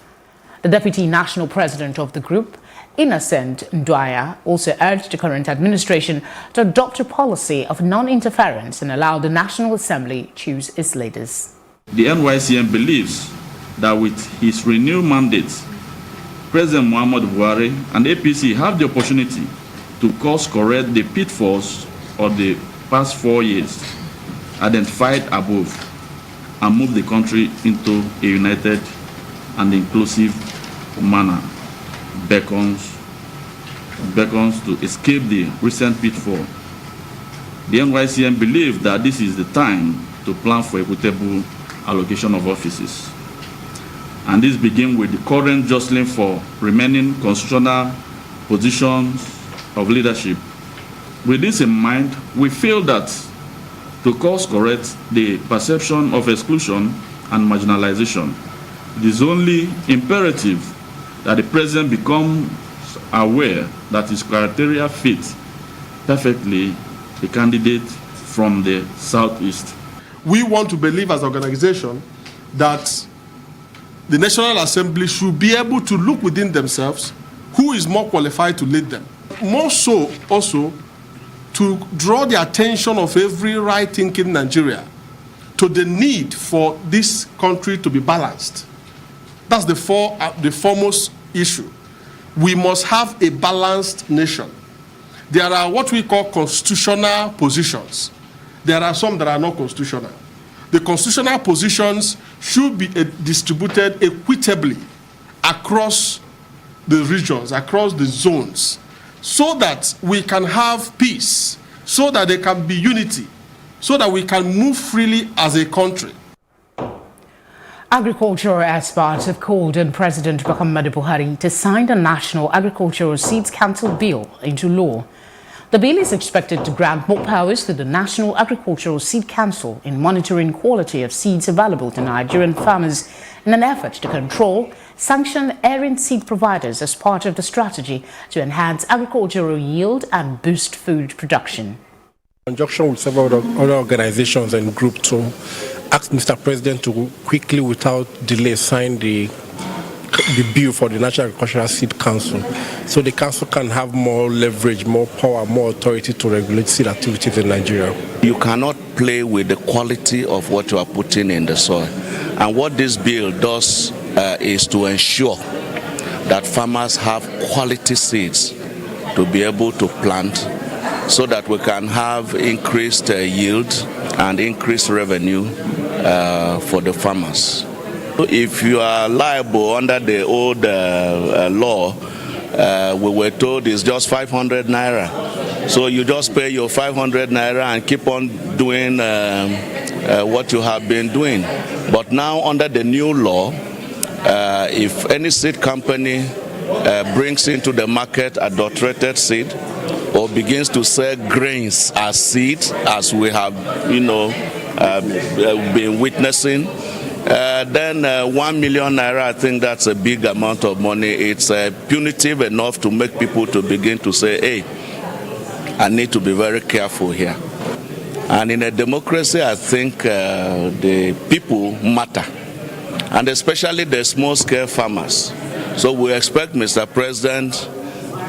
The Deputy National President of the group, Innocent Ndwaya, also urged the current administration to adopt a policy of non-interference and allow the National Assembly choose its leaders. The NYCM believes that with his renewed mandate, President Muhammadu Buhari and APC have the opportunity to course correct the pitfalls of the past 4 years identified above and move the country into a united and inclusive manner. Beckons to escape the recent pitfall. The NYCM believes that this is the time to plan for equitable allocation of offices. And this begins with the current jostling for remaining constitutional positions of leadership. With this in mind, we feel that to course correct the perception of exclusion and marginalization, it is only imperative that the president becomes aware that his criteria fit perfectly a candidate from the southeast. We want to believe as an organization that the National Assembly should be able to look within themselves who is more qualified to lead them. More so also to draw the attention of every right-thinking Nigeria to the need for this country to be balanced. That's the foremost issue. We must have a balanced nation. There are what we call constitutional positions. There are some that are not constitutional. The constitutional positions should be distributed equitably across the regions, across the zones, so that we can have peace, so that there can be unity, so that we can move freely as a country. Agricultural experts have called on President Muhammadu Buhari to sign the National Agricultural Seeds Council Bill into law. The bill is expected to grant more powers to the National Agricultural Seed Council in monitoring quality of seeds available to Nigerian farmers in an effort to control, sanction errant seed providers as part of the strategy to enhance agricultural yield and boost food production. conjunction with several other organizations and groups to ask Mr. President to quickly, without delay, sign the bill for the National Agricultural Seed Council, so the council can have more leverage, more power, more authority to regulate seed activities in Nigeria. You cannot play with the quality of what you are putting in the soil. And what this bill does is to ensure that farmers have quality seeds to be able to plant, so that we can have increased yield and increased revenue for the farmers. If you are liable under the old law, we were told it's just 500 naira. So you just pay your 500 naira and keep on doing what you have been doing. But now under the new law, if any seed company brings into the market adulterated seed, or begins to sell grains as seed, as we have, been witnessing, then 1 million naira, I think that's a big amount of money. It's punitive enough to make people to begin to say, hey, I need to be very careful here. And in a democracy, I think the people matter, and especially the small-scale farmers. So we expect Mr. President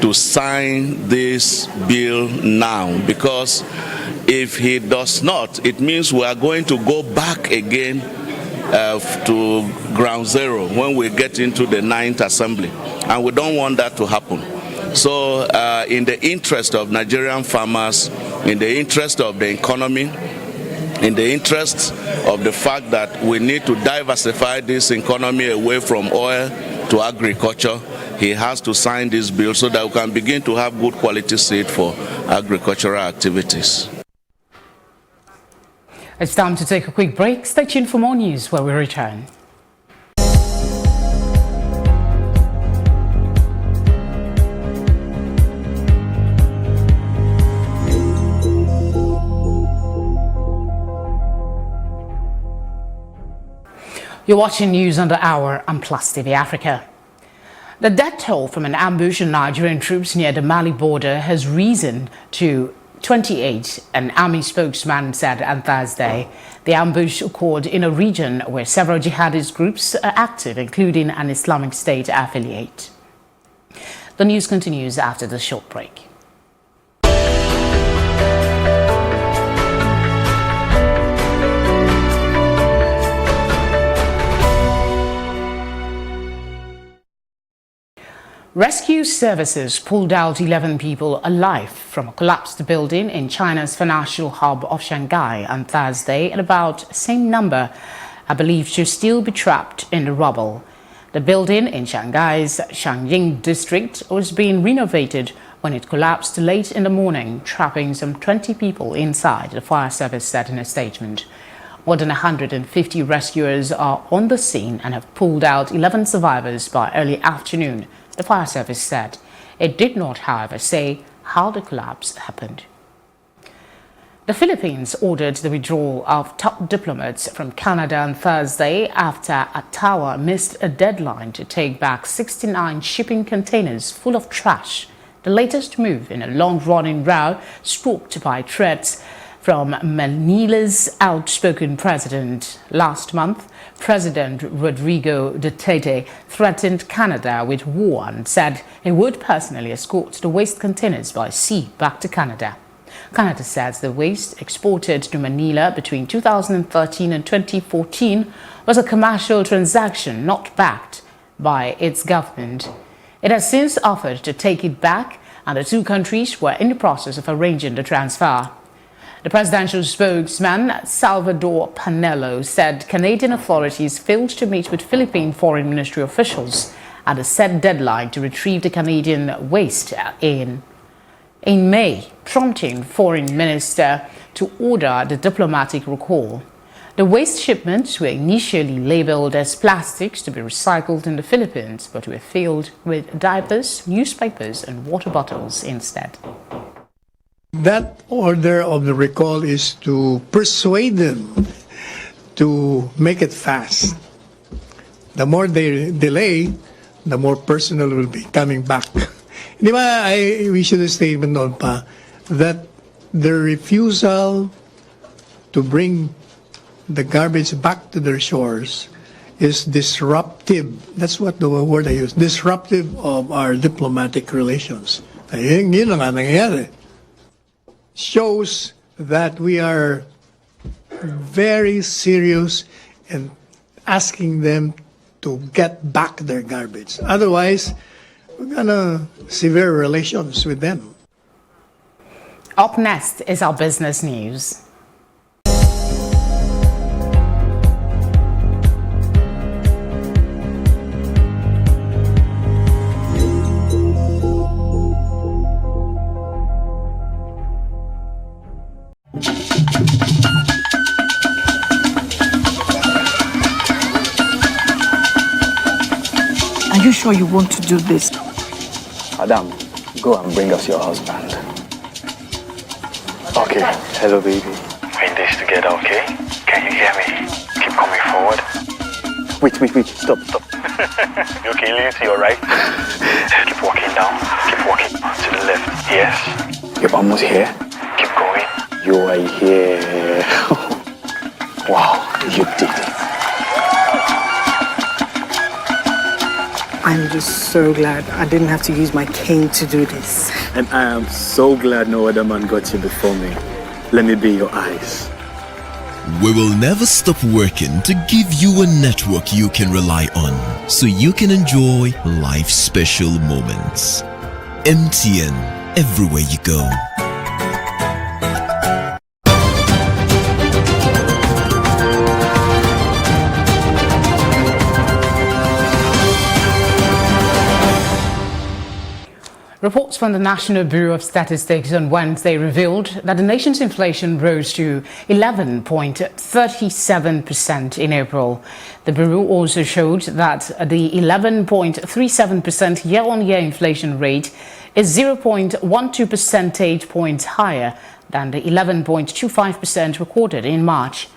to sign this bill now, because if he does not, it means we are going to go back again to ground zero when we get into the 9th Assembly, and we don't want that to happen. So in the interest of Nigerian farmers, in the interest of the economy, in the interest of the fact that we need to diversify this economy away from oil to agriculture, he has to sign this bill so that we can begin to have good quality seed for agricultural activities. It's time to take a quick break. Stay tuned for more news when we return. You're watching News on the Hour on Plus TV Africa. The death toll from an ambush of Nigerian troops near the Mali border has risen to 28, an army spokesman said on Thursday. The ambush occurred in a region where several jihadist groups are active, including an Islamic State affiliate. The news continues after the short break. Rescue services pulled out 11 people alive from a collapsed building in China's financial hub of Shanghai on Thursday, and about the same number are believed to still be trapped in the rubble. The building in Shanghai's Shangying district was being renovated when it collapsed late in the morning, trapping some 20 people inside, the fire service said in a statement. More than 150 rescuers are on the scene and have pulled out 11 survivors by early afternoon, the fire service said. It did not, however, say how the collapse happened. The Philippines ordered the withdrawal of top diplomats from Canada on Thursday after Ottawa missed a deadline to take back 69 shipping containers full of trash, the latest move in a long-running row sparked by threats from Manila's outspoken president. Last month, President Rodrigo Duterte threatened Canada with war and said he would personally escort the waste containers by sea back to Canada. Canada says the waste exported to Manila between 2013 and 2014 was a commercial transaction not backed by its government. It has since offered to take it back, and the two countries were in the process of arranging the transfer. The presidential spokesman, Salvador Panelo, said Canadian authorities failed to meet with Philippine foreign ministry officials at a set deadline to retrieve the Canadian waste in May, prompting foreign minister to order the diplomatic recall. The waste shipments were initially labeled as plastics to be recycled in the Philippines, but were filled with diapers, newspapers, and water bottles instead. That order of the recall is to persuade them to make it fast. The more they delay, the more personal will be coming back. Di ba, we should have statement noon pa that their refusal to bring the garbage back to their shores is disruptive. That's what the word I use, disruptive of our diplomatic relations. Ayun, yun ang nangyayari. Shows that we are very serious in asking them to get back their garbage. Otherwise, we're gonna sever relations with them. Up next is our business news. Are you sure you want to do this? Adam, go and bring us your husband. Okay, hello baby. We're in this together, okay? Can you hear me? Keep coming forward. Wait, stop. You okay, lean to your right. Keep walking down. Keep walking to the left. Yes. You're almost here. Keep going. You are here. Wow, you did it. I'm just so glad I didn't have to use my cane to do this. And I am so glad no other man got you before me. Let me be your eyes. We will never stop working to give you a network you can rely on so you can enjoy life's special moments. MTN, everywhere you go. Reports from the National Bureau of Statistics on Wednesday revealed that the nation's inflation rose to 11.37% in April. The Bureau also showed that the 11.37% year-on-year inflation rate is 0.12 percentage points higher than the 11.25% recorded in March.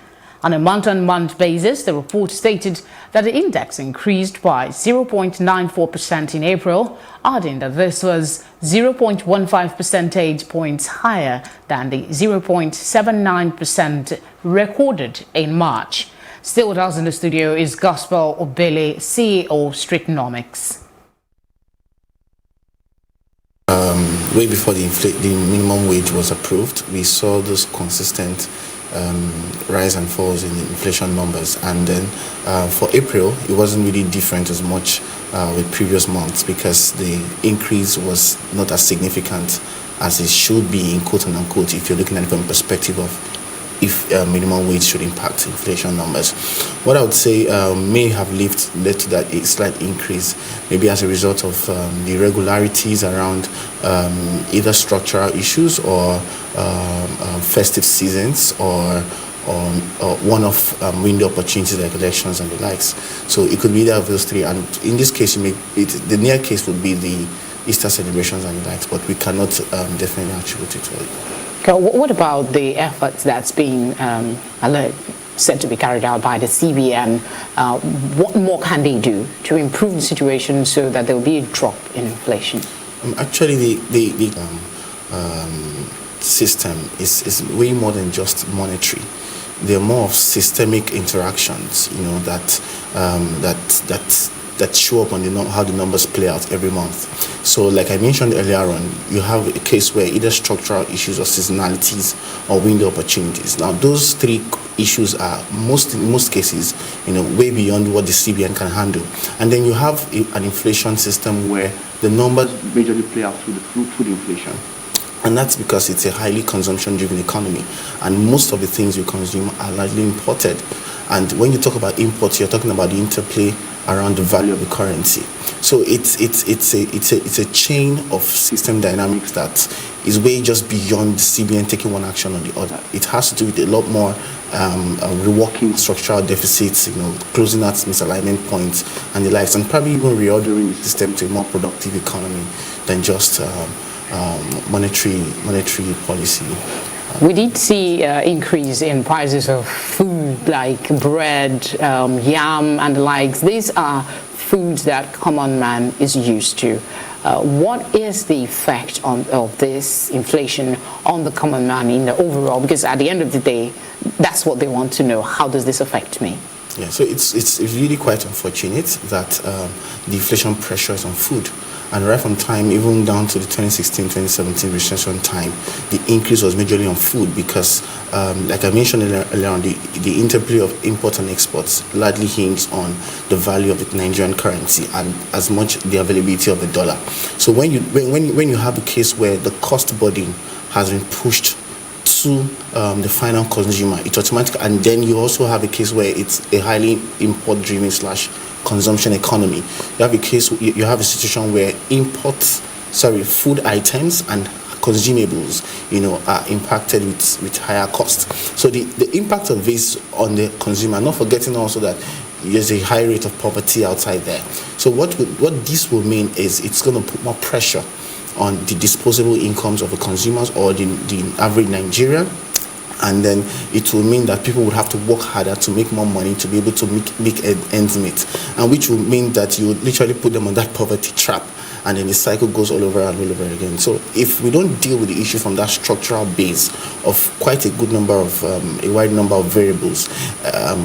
On a month-on-month basis, the report stated that the index increased by 0.94% in April, adding that this was 0.15 percentage points higher than the 0.79% recorded in March. Still with us in the studio is Gospel Obele, CEO of Strictnomics. Way before the minimum wage was approved, we saw those consistent rise and falls in the inflation numbers, and then for April it wasn't really different as much with previous months because the increase was not as significant as it should be, in quote and unquote, if you're looking at it from the perspective of if minimum wage should impact inflation numbers. What I would say may have led to that a slight increase, maybe as a result of the irregularities around either structural issues or festive seasons or one-off window opportunities like elections and the likes. So it could be either of those three. And in this case, the near case would be the Easter celebrations and the likes, but we cannot definitely attribute it to it. Okay, what about the efforts that's been said to be carried out by the CBN? What more can they do to improve the situation so that there will be a drop in inflation? Actually, the system is way more than just monetary. There are more of systemic interactions, that show up on how the numbers play out every month. So like I mentioned earlier on, you have a case where either structural issues or seasonalities or window opportunities. Now those three issues are in most cases, way beyond what the CBN can handle. And then you have an inflation system where the numbers majorly play out through the food inflation. And that's because it's a highly consumption-driven economy, and most of the things we consume are largely imported. And when you talk about imports, you're talking about the interplay around the value of the currency. So it's a chain of system dynamics that is way just beyond CBN taking one action on the other. It has to do with a lot more reworking structural deficits, closing out misalignment points and the likes, and probably even reordering the system to a more productive economy than just monetary policy. We did see increase in prices of food like bread, yam and the likes. These are foods that common man is used to. What is the effect of this inflation on the common man in the overall? Because at the end of the day, that's what they want to know. How does this affect me? Yeah, so it's really quite unfortunate that the inflation pressures on food, and right from time even down to the 2016-2017 recession time, the increase was majorly on food because, like I mentioned earlier on, the interplay of imports and exports largely hinges on the value of the Nigerian currency and as much the availability of the dollar. So when you have a case where the cost burden has been pushed to the final consumer, it's automatic, and then you also have a case where it's a highly import-driven / consumption economy. You have a situation where food items and consumables, are impacted with higher costs. So the impact of this on the consumer, not forgetting also that there's a high rate of poverty outside there. So what this will mean is it's going to put more pressure on the disposable incomes of the consumers or the average Nigerian, and then it will mean that people would have to work harder to make more money to be able to make ends meet, and which will mean that you literally put them on that poverty trap, and then the cycle goes all over and all over again. So if we don't deal with the issue from that structural base of quite a good number of a wide number of variables,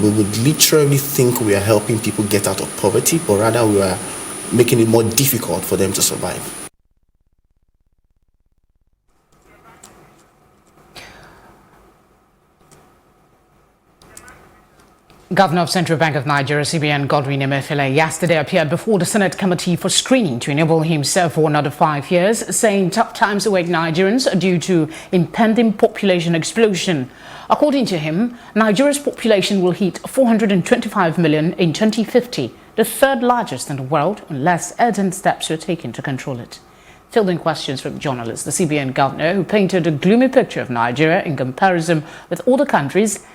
we would literally think we are helping people get out of poverty, but rather we are making it more difficult for them to survive. Governor of Central Bank of Nigeria, CBN, Godwin Emefiele, yesterday appeared before the Senate Committee for screening to enable him serve for another 5 years, saying tough times await Nigerians due to impending population explosion. According to him, Nigeria's population will hit 425 million in 2050, the third largest in the world, unless urgent steps are taken to control it. Fielding questions from journalists, the CBN governor, who painted a gloomy picture of Nigeria in comparison with other countries,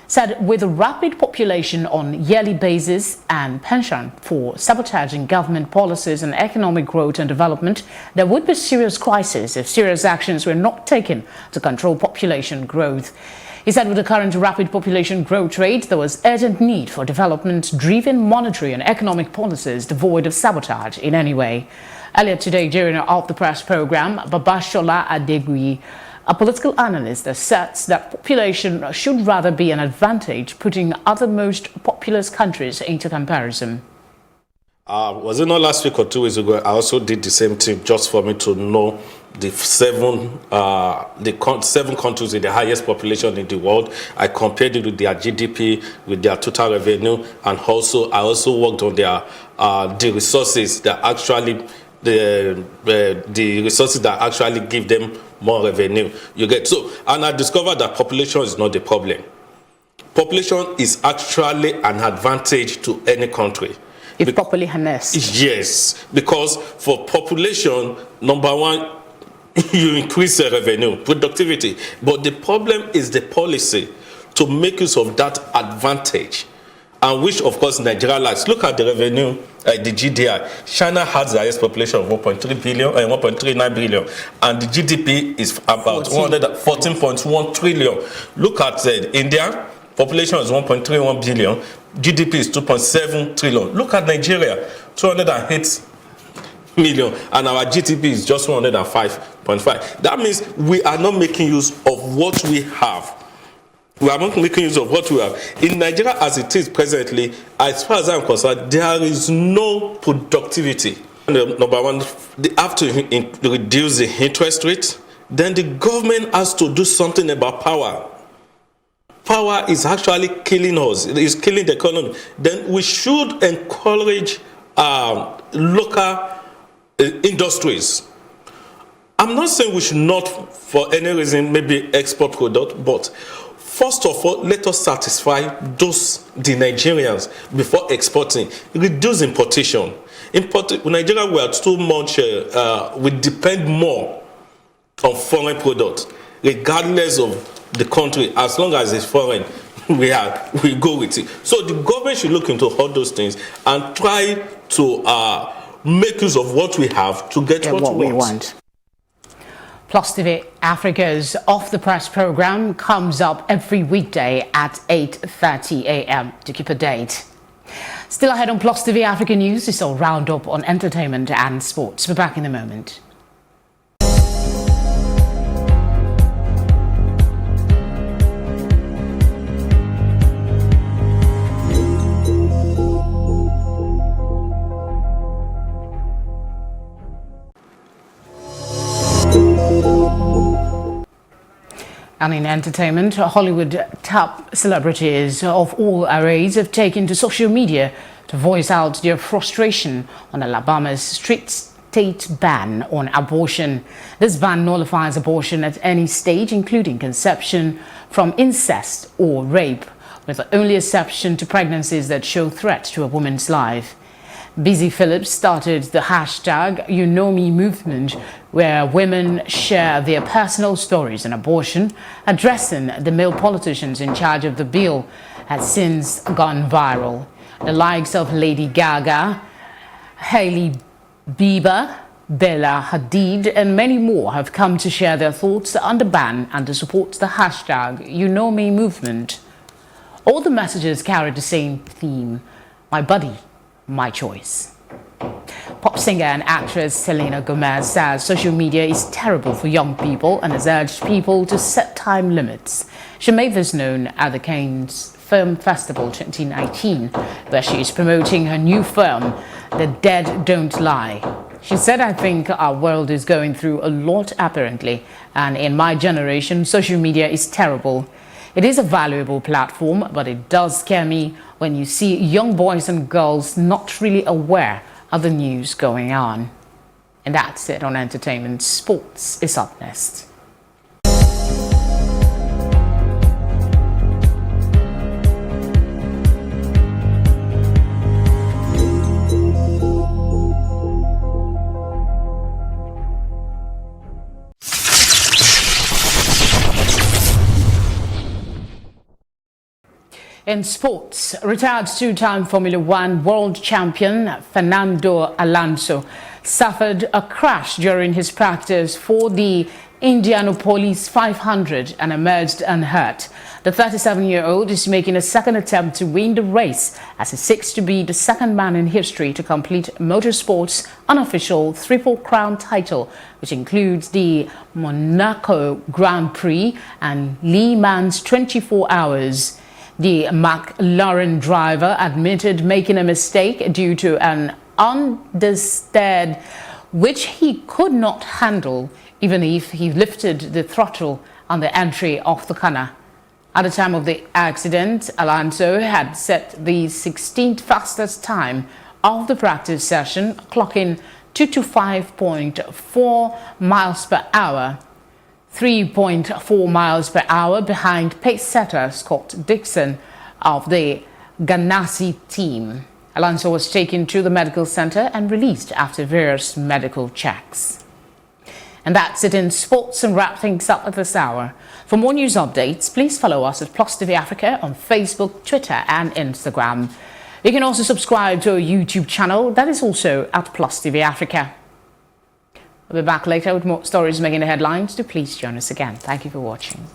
said with a rapid population on yearly basis and penchant for sabotaging government policies and economic growth and development, there would be serious crisis if serious actions were not taken to control population growth. He said with the current rapid population growth rate, there was urgent need for development-driven monetary and economic policies devoid of sabotage in any way. Earlier today, during our Off the Press program, Babashola Adegui, a political analyst, asserts that population should rather be an advantage, putting other most populous countries into comparison. Was it not last week or 2 weeks ago? I also did the same thing just for me to know the seven countries with the highest population in the world. I compared it with their GDP, with their total revenue, and also I also worked on their the resources that actually the resources that actually give them more revenue. You get so, and I discovered that population is not the problem. Population is actually an advantage to any country. If properly harnessed. Yes, because for population, number one, you increase the revenue, productivity. But the problem is the policy to make use of that advantage, and which, of course, Nigeria lacks. Look at the revenue, the GDI. China has the highest population of 1.3 billion and 1.39 billion, and the GDP is about 14.1 trillion. Look at India, population is 1.31 billion, GDP is 2.7 trillion. Look at Nigeria, 208 million, and our GDP is just 105.5. That means we are not making use of what we have. We are not making use of what we have. In Nigeria, as it is presently, as far as I'm concerned, there is no productivity. Number one, they have to reduce the interest rate. Then the government has to do something about power. Power is actually killing us. It is killing the economy. Then we should encourage local industries. I'm not saying we should not, for any reason, maybe export product, but first of all, let us satisfy the Nigerians before exporting. Reduce importation. Nigeria, we are too much, we depend more on foreign products, regardless of the country. As long as it's foreign, we go with it. So the government should look into all those things and try to make use of what we have to get what we want. Plus TV Africa's Off the Press program comes up every weekday at 8:30 a.m. to keep a date. Still ahead on Plus TV Africa News, it's a roundup on entertainment and sports. We're back in a moment. And in entertainment, Hollywood top celebrities of all arrays have taken to social media to voice out their frustration on Alabama's state ban on abortion. This ban nullifies abortion at any stage, including conception from incest or rape, with the only exception to pregnancies that show threat to a woman's life. Busy Phillips started the hashtag YouKnowMe movement, where women share their personal stories on abortion. Addressing the male politicians in charge of the bill has since gone viral. The likes of Lady Gaga, Hailey Bieber, Bella Hadid, and many more have come to share their thoughts on the ban and to support the hashtag YouKnowMe movement. All the messages carry the same theme: my body, my choice. Pop singer and actress Selena Gomez says social media is terrible for young people and has urged people to set time limits. She made this known at the Cannes Film Festival 2019, where she is promoting her new film, The Dead Don't Lie. She said, "I think our world is going through a lot apparently, and in my generation, social media is terrible. It is a valuable platform, but it does scare me when you see young boys and girls not really aware of the news going on." And that's it on entertainment. Sports is up next. In sports, retired two-time Formula One world champion Fernando Alonso suffered a crash during his practice for the Indianapolis 500 and emerged unhurt. The 37-year-old is making a second attempt to win the race as he seeks to be the second man in history to complete motorsport's unofficial Triple Crown title, which includes the Monaco Grand Prix and Le Mans 24 Hours. The McLaren driver admitted making a mistake due to an understeer which he could not handle even if he lifted the throttle on the entry of the corner. At the time of the accident, Alonso had set the 16th fastest time of the practice session, clocking 225.4 miles per hour. 3.4 miles per hour behind pace setter Scott Dixon of the Ganassi team. Alonso was taken to the medical center and released after various medical checks. And that's it in sports, and wrap things up at this hour. For more news updates, please follow us at Plus TV Africa on Facebook, Twitter and Instagram. You can also subscribe to our YouTube channel that is also at Plus TV Africa. We'll be back later with more stories making the headlines, so please join us again. Thank you for watching.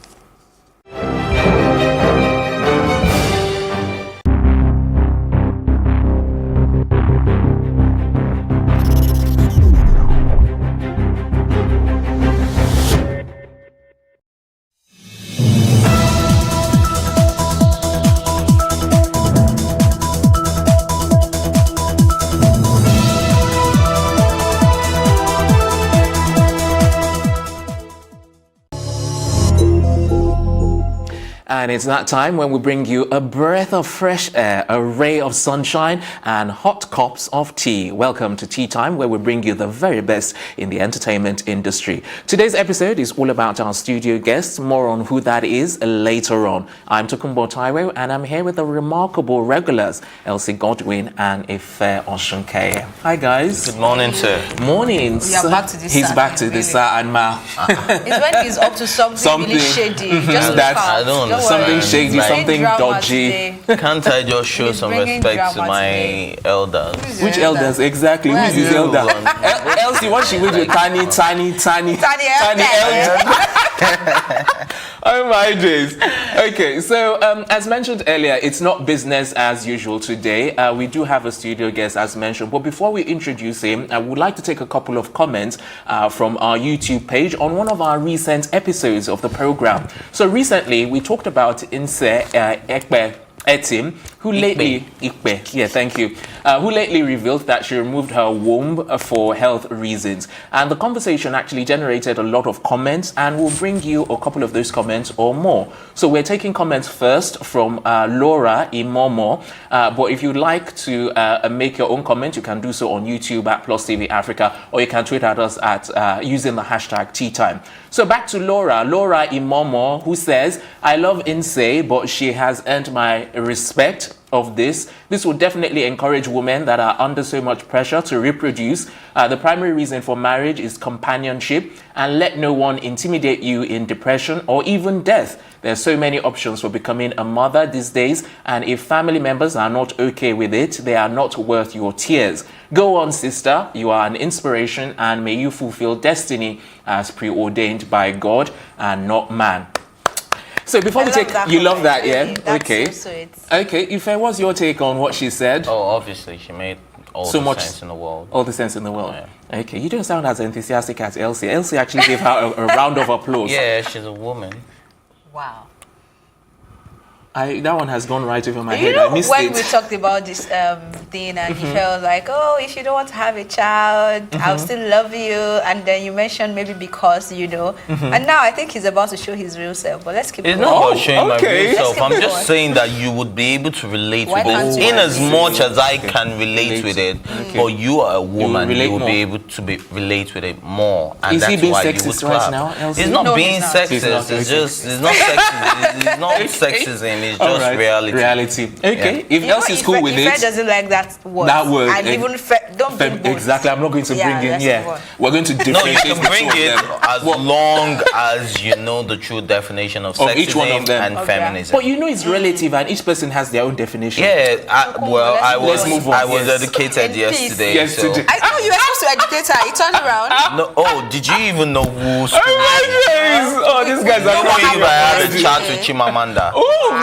And it's that time when we bring you a breath of fresh air, a ray of sunshine, and hot cups of tea. Welcome to Tea Time, where we bring you the very best in the entertainment industry. Today's episode is all about our studio guests. More on who that is later on. I'm Tokumbo Taiwo, and I'm here with the remarkable regulars, Elsie Godwin and Ife Oshunke. Hi, guys. Good morning, sir. Morning. We are back to this. He's back to this, and Ma. It's when he's up to something really shady. Just I don't understand. Something shady, something dodgy. Can't I just show some bringing respect to drama my today. elders? Which elders exactly? Where Who's his are you? elder? Elsie, what she with you? Tiny elder. Oh my days. Okay, so as mentioned earlier, it's not business as usual today. We do have a studio guest as mentioned, but before we introduce him, I would like to take a couple of comments from our YouTube page on one of our recent episodes of the program. So recently, we talked about Nse Ekpe Etim, who lately who lately revealed that she removed her womb for health reasons. And the conversation actually generated a lot of comments, and we'll bring you a couple of those comments or more. So we're taking comments first from Laura Imomo. But if you'd like to make your own comment, you can do so on YouTube at Plus TV Africa, or you can tweet at us at using the hashtag #TeaTime. So back to Laura Imomo, who says, I love Nse, but she has earned my respect of this. This will definitely encourage women that are under so much pressure to reproduce. The primary reason for marriage is companionship, and let no one intimidate you in depression or even death. There's so many options for becoming a mother these days, and if family members are not okay with it, they are not worth your tears. Go on, sister. You are an inspiration, and may you fulfill destiny as preordained by God and not man. So before we take, you love that, yeah? Okay. So sweet. Okay, Ife, what's your take on what she said? Oh, obviously, she made all So the much sense in the world. All the sense in the world. Okay, you don't sound as enthusiastic as Elsie. Elsie actually gave her a round of applause. Yeah, she's a woman. Wow. That one has gone right over my You head. know, I missed when it. we talked about this thing, and he felt like, oh, if you don't want to have a child, I'll still love you. And then you mentioned maybe because, you know. And now I think he's about to show his real self. But let's keep It's going. not about showing my real self. Let's I'm keep just going. saying that you would be able to relate Why with can't it. you In as relate? much as I can relate with it, but you are a woman, relate you will more. be able to relate with it more. And Is he that's being why you sexist would right clap. now, Elsie? It's not No, being he's not. sexist. He's not, It's okay. just, it's not sexism. It's not sexism. It's All just right. reality. Okay, if You know, Elsie's cool with Ife it. doesn't like that word. That word, And even don't bring both. exactly. I'm not going to Yeah, bring in. let's Yeah, move on. we're going to No, you differentiate can the bring two it of them. as long as you know the true definition of sexism each one of them. and feminism. But you know it's relative, and each person has their own definition. Yeah, I Let's move on. I was Yes. educated yesterday. Yesterday. I know you were supposed to educate her. He turned around. No, oh, did you even know who school? Oh, these guys are You know if I had a chat with Chimamanda.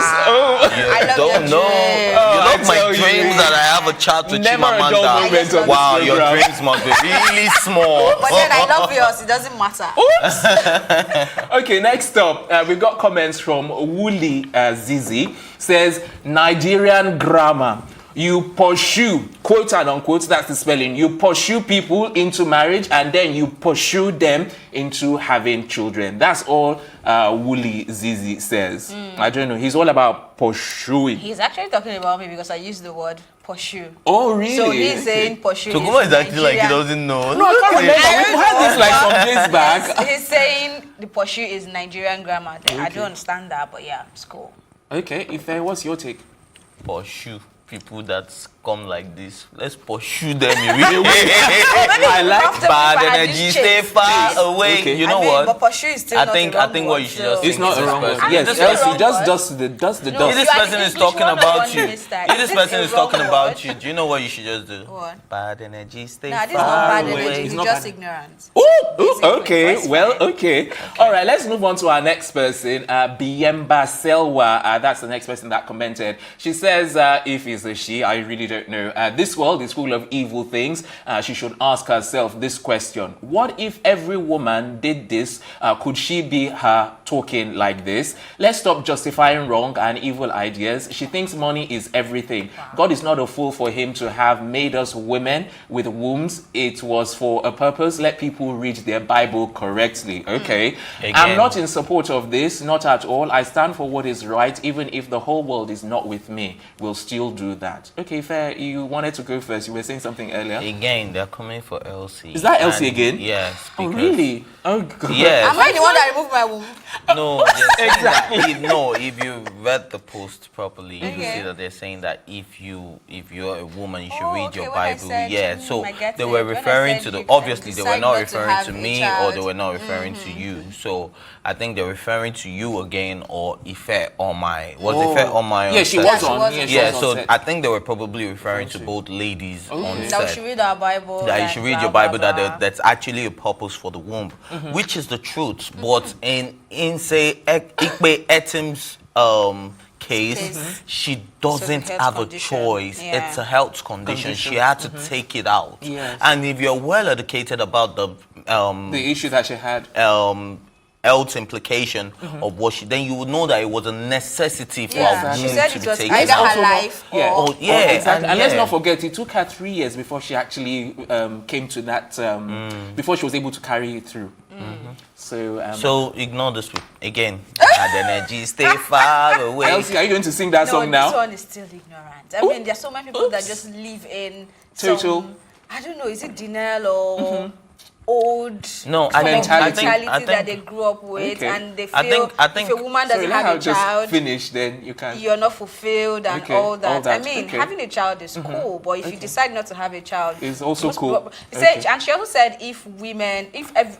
You don't know. You love my dreams that I have a chat with Never a dull moment on Chimamanda. this Wow, your program. dreams must be really small. But then I love yours. It doesn't matter. Okay, next up, we've got comments from Wuli Zizi. Says, Nigerian grammar. You pursue, quote and unquote, that's the spelling. You pursue people into marriage, and then you pursue them into having children. That's all Wuli Zizi says. I don't know. He's all about pursuing. He's actually talking about me because I used the word pursue. Oh, really? So he's saying pursue. Toguma is acting like he Nigerian. doesn't know. No, I can't remember. We've had this like some days back. He's saying the pursue is Nigerian grammar. I don't understand that, but yeah, it's cool. Okay, Ife, what's your take? Pursue people that come like this. Let's pursue them. I like bad energy. Stay far away. Okay. You know But what? pursue is still I not think a wrong what word, you should so- just It's think not to a this wrong word. person. Yes, This Elsie, wrong just word. does the No, If you this are person the is English talking one, about the you, one minister. if this Is it person a is wrong talking word? about you, do you know what you should just do? What? Bad energy, stay Nah, this is far not bad away. energy. He's not just bad. ignorant. Ooh, okay. Well, okay. All right, let's move on to our next person, Biemba Selwa. That's the next person that commented. She says, if it's a she, I really don't know. This world is full of evil things. She should ask herself this question. What if every woman did this? Could she be her talking like this? Let's stop justifying wrong and evil ideas. She thinks money is everything. God is not a fool for him to have made us women with wombs. It was for a purpose. Let people read their Bible correctly. Okay. Again. I'm not in support of this, not at all. I stand for what is right, even if the whole world is not with me. We'll still do that. Okay, fair. you wanted to go first. You were saying something earlier. Again, they're coming for Elsie. Is that Elsie again? Yes. Oh, really? Oh, God. Yes. Am I the one that removed my womb? No, exactly. If you read the post properly, you see that they're saying that if you're a woman, you should read your Bible. So they were referring to obviously they were not referring to me or they were not referring to you. So I think they're referring to you again or Ife Omai. Was Ife Omai? Yeah, she was on. Yeah, so I think they were probably referring to both ladies on set. That we should read our Bible. That you should read your Bible. That's actually a purpose for the womb, which is the truth. But in say Ikpe Etim's case, she doesn't have a choice. Yeah. It's a health condition. She had to take it out. Yes. And if you're well educated about the issue that she had, health implication of what then you would know that it was a necessity for Yeah. our She womb said to it be was taken either out. her life or... exactly. And let's yeah. not forget, it took her 3 years before she actually came to that, before she was able to carry it through. So ignore this again. Bad energy, stay far away. Elsie, are you going to sing that song now? No, this one is still ignorant. I mean, there's so many people that just live in Total. I don't know, is it denial or old mentality that they grew up with, and they feel if a woman doesn't have a child, finish, then you can. You're not fulfilled and all that. I mean, okay. having a child is cool, but if you decide not to have a child, it's also cool. And she also said if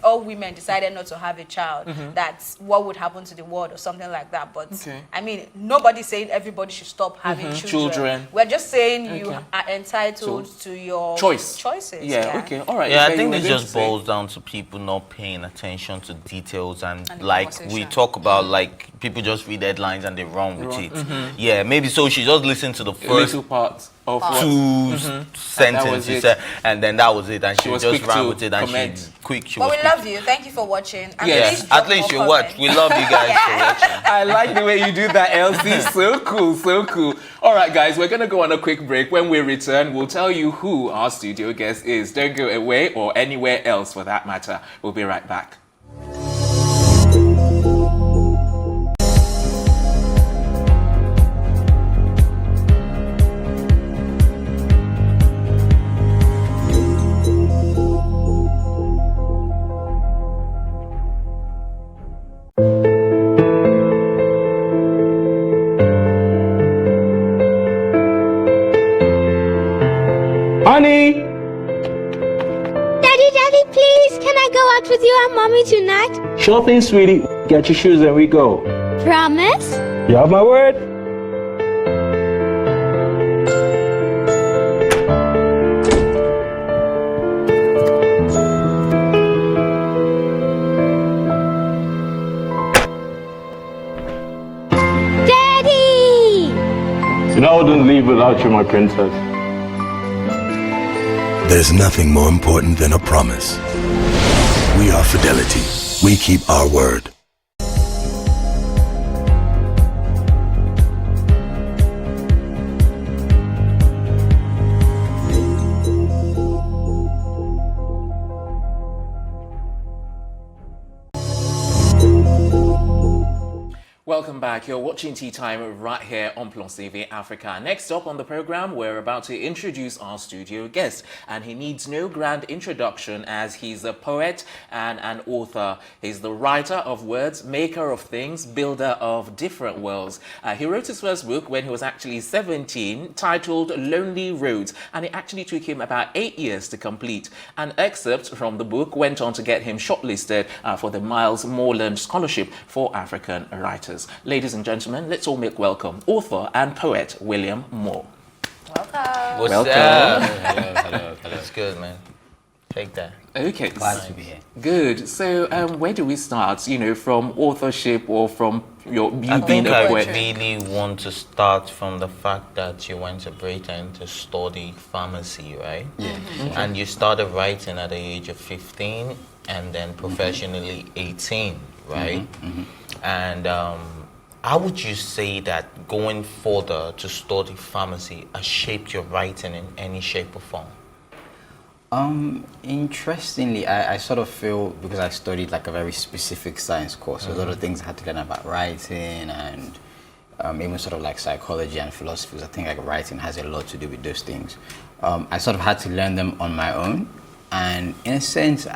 all women decided not to have a child, that's what would happen to the world or something like that. But I mean, nobody's saying everybody should stop having children. We're just saying you are entitled to your choices. Yeah. Okay. All right. Yeah, I think it just boils down to people not paying attention to details and like we talk about like people just read headlines and they run with it. Yeah, maybe so she just listened to the first little part of two sentences and then that was it and she just ran with it and she But we love you. Thank you for watching. Yes, at least you watch. We love you guys for watching. I like the way you do that, Elsie. So cool, so cool. All right, guys, we're going to go on a quick break. When we return, we'll tell you who our studio guest is. Don't go away or anywhere else for that matter. We'll be right back. Honey! Daddy, please, can I go out with you and Mommy tonight? Sure thing, sweetie. Get your shoes and we go. Promise? You have my word? Daddy! You know I wouldn't leave without you, my princess. There's nothing more important than a promise. We are Fidelity. We keep our word. Welcome back. You're watching Tea Time right here on Plus TV Africa. Next up on the program, we're about to introduce our studio guest, and he needs no grand introduction as he's a poet and an author. He's the writer of words, maker of things, builder of different worlds. He wrote his first book when he was actually 17, titled Lonely Roads, and it actually took him about 8 years to complete. An excerpt from the book went on to get him shortlisted for the Miles Moreland Scholarship for African Writers. Ladies and gentlemen, let's all make welcome author and poet William Moore. Welcome. What's up? Hello. That's good, man. Take that. Okay. Glad to be here. Good. So, where do we start? You know, from authorship or from you I being think a poet? I really want to start from the fact that you went to Britain to study pharmacy, right? Yeah. And you started writing at the age of 15 and then professionally 18, right? And how would you say that going further to study pharmacy has shaped your writing in any shape or form? Interestingly, I sort of feel, because I studied like a very specific science course, a lot of things I had to learn about writing and even sort of like psychology and philosophy. I think like writing has a lot to do with those things. I sort of had to learn them on my own, and in a sense,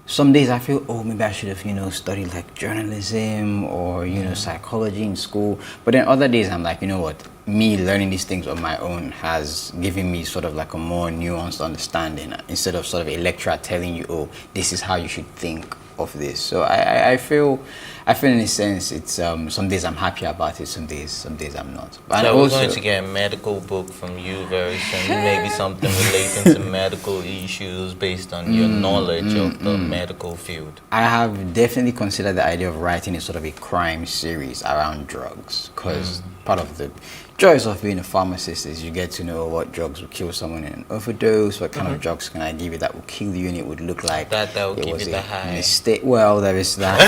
some days I feel, oh, maybe I should have, studied like journalism or, psychology in school. But then other days I'm like, you know what, me learning these things on my own has given me sort of like a more nuanced understanding instead of sort of a lecturer telling you, oh, this is how you should think of this. So I feel in a sense it's some days I'm happy about it, some days I'm not. But so we're going to get a medical book from you very soon. Maybe something relating to medical issues based on your knowledge of the medical field. I have definitely considered the idea of writing a sort of a crime series around drugs, because part of the joys of being a pharmacist is you get to know what drugs will kill someone in an overdose, what kind of drugs can I give you that will kill you, and it would look like that will give you the high mistake. Well, there is that.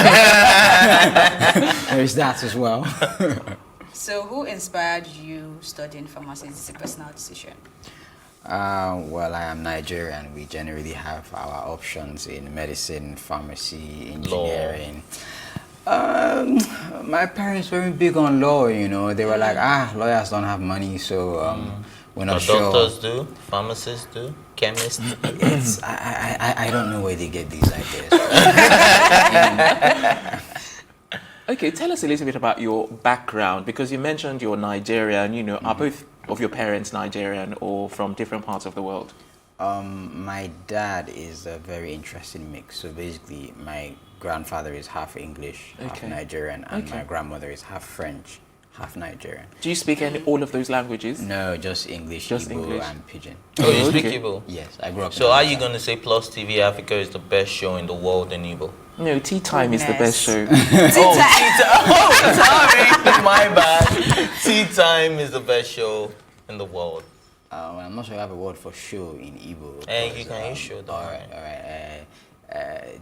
There is that as well. So who inspired you studying pharmacy? Is it a personal decision? Well, I am Nigerian. We generally have our options in medicine, pharmacy, engineering. My parents weren't big on law, They were like, lawyers don't have money, so we're not sure. Doctors do, pharmacists do, chemists. I don't know where they get these ideas. Okay, tell us a little bit about your background, because you mentioned you're Nigerian. Are both of your parents Nigerian or from different parts of the world? My dad is a very interesting mix. So basically, my grandfather is half English, half Nigerian, and my grandmother is half French, half Nigerian. Do you speak all of those languages? No, just English, Igbo, and Pidgin. Oh, you speak Igbo? Yes, I grew up. So are you going to say Plus TV Africa is the best show in the world in Igbo? No, Tea Time is the best show. Sorry, my bad. Tea Time is the best show in the world. I'm not sure I have a word for show in Igbo. Hey, you can use show though. All right.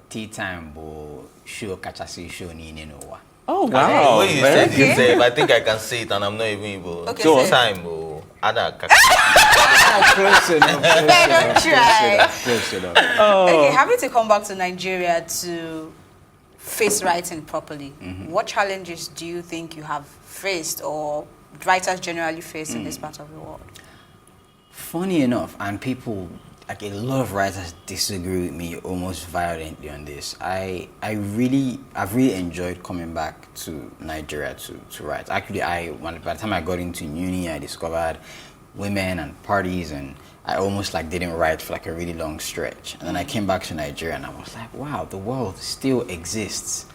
Tea Time bo show kachasi show ni n'ụwa. Oh wow! What you said, I think I can say it, and I'm not even Igbo. Okay, Tea Time bo ada. Close enough. Don't try. Close enough. Okay, having to come back to Nigeria to face writing properly, what challenges do you think you have faced, or writers generally face in this part of the world? Funny enough, and people, like a lot of writers disagree with me almost violently on this. I've really enjoyed coming back to Nigeria to write. Actually, by the time I got into uni, I discovered women and parties, and I almost didn't write for a really long stretch. And then I came back to Nigeria and I was like, wow, the world still exists.